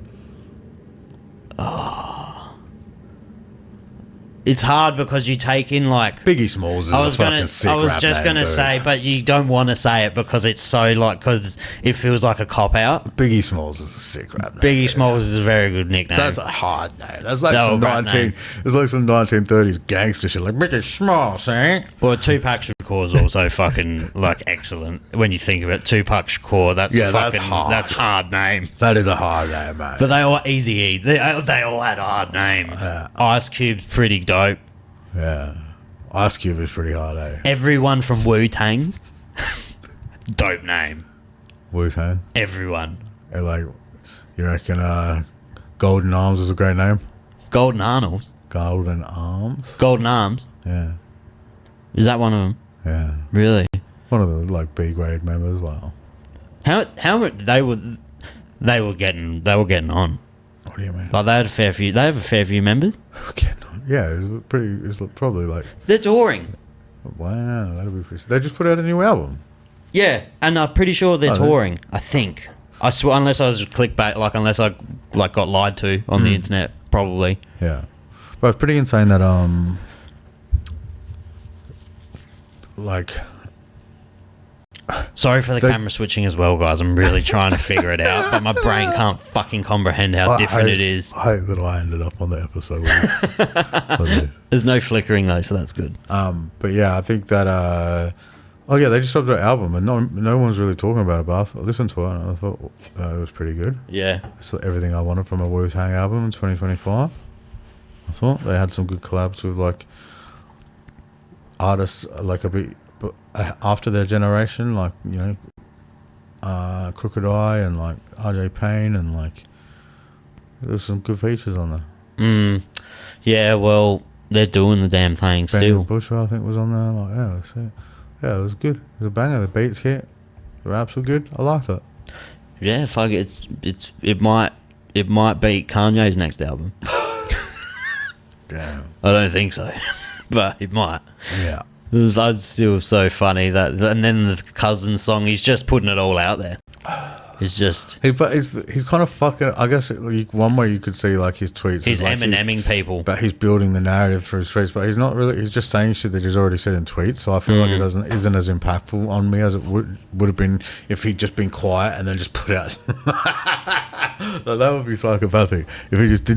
Speaker 2: It's hard because you take in like.
Speaker 1: Biggie Smalls is a fucking sick rap
Speaker 2: just
Speaker 1: name,
Speaker 2: gonna
Speaker 1: dude.
Speaker 2: say, but you don't want to say it because it's so like because it feels like a cop out.
Speaker 1: Biggie Smalls is a sick rap name.
Speaker 2: Biggie Smalls is a very good nickname.
Speaker 1: That's a hard name. That's like
Speaker 2: No,
Speaker 1: some
Speaker 2: rap name.
Speaker 1: it's like some 1930s gangster shit, like Biggie Smalls, eh?
Speaker 2: Well, Tupac Shakur is also fucking like excellent when you think of it. Tupac Shakur, that's
Speaker 1: hard.
Speaker 2: That's hard name.
Speaker 1: That is a hard name, mate.
Speaker 2: But they all Easy E. They all had hard names. Ice Cube's pretty dope.
Speaker 1: Yeah. Ice Cube is pretty hard, eh?
Speaker 2: Everyone from Wu Tang, dope name.
Speaker 1: Wu-Tang.
Speaker 2: Everyone.
Speaker 1: And like, you reckon Golden Arms is a great name?
Speaker 2: Golden Arnold.
Speaker 1: Golden Arms?
Speaker 2: Golden Arms.
Speaker 1: Yeah.
Speaker 2: Is that one of them?
Speaker 1: Yeah.
Speaker 2: Really?
Speaker 1: One of the like B grade members. Wow.
Speaker 2: How they were getting on.
Speaker 1: What do you mean?
Speaker 2: Like they had a fair few. They have a fair few members.
Speaker 1: Okay, yeah, it's pretty. It's probably like,
Speaker 2: They're touring.
Speaker 1: wow, that'll be pretty. They just put out a new album.
Speaker 2: Yeah, and I'm pretty sure they're
Speaker 1: Oh,
Speaker 2: touring. I think. I swear, unless I was clickbait, like unless I like got lied to on the internet, probably.
Speaker 1: Yeah, but it's pretty insane that like.
Speaker 2: Sorry for the camera switching as well, guys. I'm really trying to figure it out, but my brain can't fucking comprehend how different it is.
Speaker 1: I hate that I ended up on the episode with this.
Speaker 2: There's no flickering though, so that's good.
Speaker 1: But yeah, I think that oh yeah, they just dropped their album and no one's really talking about it, but I listened to it and I thought it was pretty good.
Speaker 2: Yeah.
Speaker 1: It's everything I wanted from a Wu-Tang album in 2025. I thought they had some good collabs with like artists like a bit but after their generation, like, you know, Crooked Eye and like RJ Payne, and like there's some good features on there.
Speaker 2: Yeah, well, they're doing the damn thing still.
Speaker 1: Busher, I think, was on there. Like, yeah, it was good. It was a banger. The beats hit, the raps were good. I liked it.
Speaker 2: Yeah, fuck it. It might beat Kanye's next album.
Speaker 1: Damn.
Speaker 2: I don't think so, but it might.
Speaker 1: Yeah.
Speaker 2: It's still so funny that, and then the cousin song, he's just putting it all out there. It's just
Speaker 1: But he's kind of fucking. I guess one way you could see like his tweets.
Speaker 2: he's
Speaker 1: like
Speaker 2: Emineming people.
Speaker 1: But he's building the narrative for his tweets. But he's not really. He's just saying shit that he's already said in tweets. So I feel like it isn't as impactful on me as it would have been if he'd just been quiet and then just put out. That would be psychopathic if he just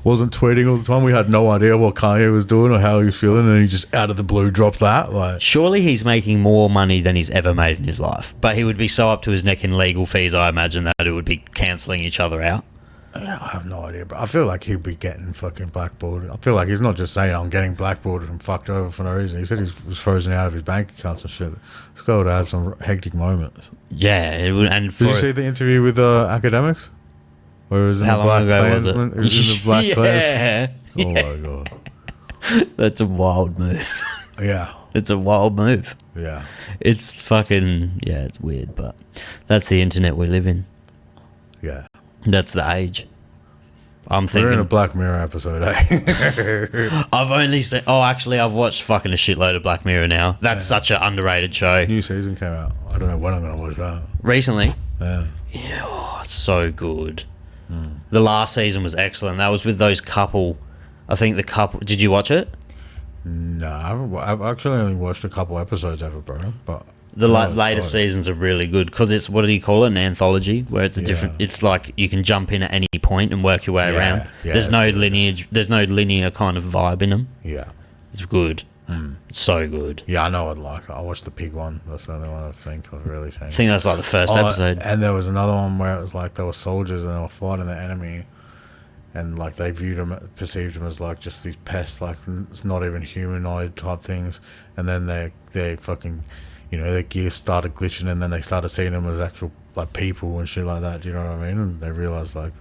Speaker 1: wasn't tweeting all the time. We had no idea what Kanye was doing or how he was feeling, and he just out of the blue dropped that. Like,
Speaker 2: Surely he's making more money than he's ever made in his life, but he would be so up to his neck in legal fees. I imagine that it would be cancelling each other out.
Speaker 1: I have no idea, but I feel like he'd be getting fucking blackboarded. I feel like he's not just saying I'm getting blackboarded and fucked over for no reason. He said he was frozen out of his bank accounts and shit. This guy would have had some hectic moments.
Speaker 2: Yeah, it would, and
Speaker 1: Did you see the interview with academics? Where it was in
Speaker 2: how
Speaker 1: the
Speaker 2: long
Speaker 1: Black
Speaker 2: ago was it?
Speaker 1: Klansman? It was in the Black Klansman.
Speaker 2: Yeah.
Speaker 1: Oh my god.
Speaker 2: That's a wild move.
Speaker 1: Yeah.
Speaker 2: It's a wild move.
Speaker 1: Yeah.
Speaker 2: It's fucking, yeah, it's weird, but that's the internet we live in.
Speaker 1: Yeah.
Speaker 2: That's the age. I'm
Speaker 1: We're in a
Speaker 2: thinking.
Speaker 1: Black Mirror episode, eh?
Speaker 2: I've only seen. Oh, actually, I've watched fucking a shitload of Black Mirror now. That's such an underrated show.
Speaker 1: New season came out. I don't know when I'm going to watch that.
Speaker 2: Recently.
Speaker 1: Yeah.
Speaker 2: Yeah, oh, it's so good. The last season was excellent. That was with those couple. I think the couple. Did you watch it?
Speaker 1: No, I've actually only watched a couple episodes of it, bro. But
Speaker 2: The later seasons are really good because it's, what do you call it, an anthology, where it's a different. It's like you can jump in at any point and work your way around.
Speaker 1: Yeah,
Speaker 2: there's no lineage. There's no linear kind of vibe in them.
Speaker 1: Yeah.
Speaker 2: It's good. It's so good.
Speaker 1: Yeah, I know I'd like it. I watched the pig one. That's the only one I think I've really seen.
Speaker 2: I think that's like the first episode.
Speaker 1: And there was another one where it was like they were soldiers and they were fighting the enemy, and like they perceived them as like just these pests, like it's not even humanoid type things. And then they fucking, you know, their gear started glitching, and then they started seeing them as actual like people and shit like that. Do you know what I mean? And they realized like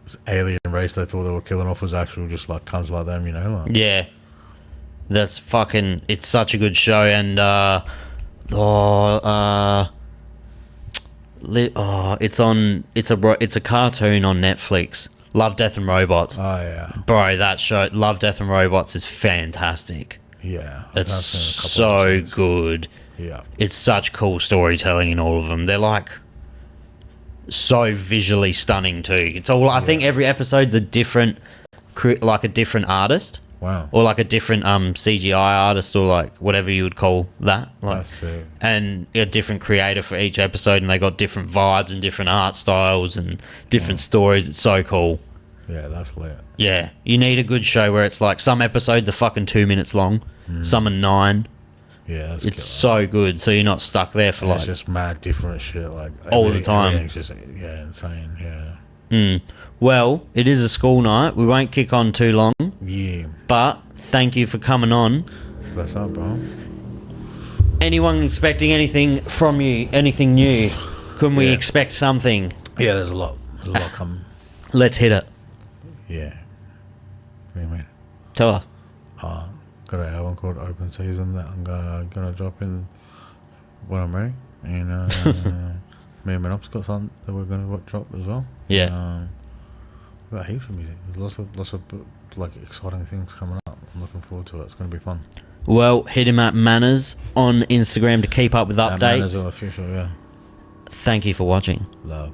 Speaker 1: this alien race they thought they were killing off was actual just like cunts like them. You know, like
Speaker 2: Yeah. That's fucking. It's such a good show, and it's on. It's a cartoon on Netflix. Love, Death and Robots.
Speaker 1: Oh yeah,
Speaker 2: Bro, that show, Love, Death and Robots, is fantastic.
Speaker 1: yeah.
Speaker 2: It's so good.
Speaker 1: Yeah,
Speaker 2: It's such cool storytelling in all of them. They're like so visually stunning too. It's all. I think every episode's a different, like a different artist.
Speaker 1: wow.
Speaker 2: Or like a different CGI artist, or like whatever you would call that. Like,
Speaker 1: That's sick.
Speaker 2: and a different creator for each episode, and they got different vibes and different art styles and different stories. It's so cool.
Speaker 1: Yeah, that's lit.
Speaker 2: Yeah, you need a good show where it's like some episodes are fucking 2 minutes long, some are 9.
Speaker 1: Yeah, that's
Speaker 2: It's
Speaker 1: killer.
Speaker 2: so good, so you're not stuck there for
Speaker 1: It's
Speaker 2: like.
Speaker 1: just mad different shit, like
Speaker 2: All the time.
Speaker 1: Everything's just insane. Yeah,
Speaker 2: Well, it is a school night. We won't kick on too long,
Speaker 1: yeah.
Speaker 2: but thank you for coming on.
Speaker 1: That's up, bro.
Speaker 2: Anyone expecting anything from you? Anything new? Can we
Speaker 1: Yeah.
Speaker 2: expect something?
Speaker 1: Yeah, there's a lot coming.
Speaker 2: Let's hit it.
Speaker 1: Yeah. What do you mean?
Speaker 2: Tell us.
Speaker 1: Gonna got an album called Open Season that I'm gonna drop in when I'm ready, and me and Manaz got something that we're gonna drop as well.
Speaker 2: Yeah.
Speaker 1: We've got heaps of music. There's lots of like exciting things coming up. I'm looking forward to it. It's gonna be fun.
Speaker 2: Well, hit him at Manaz on Instagram to keep up with updates.
Speaker 1: Manaz official, yeah.
Speaker 2: Thank you for watching.
Speaker 1: Love.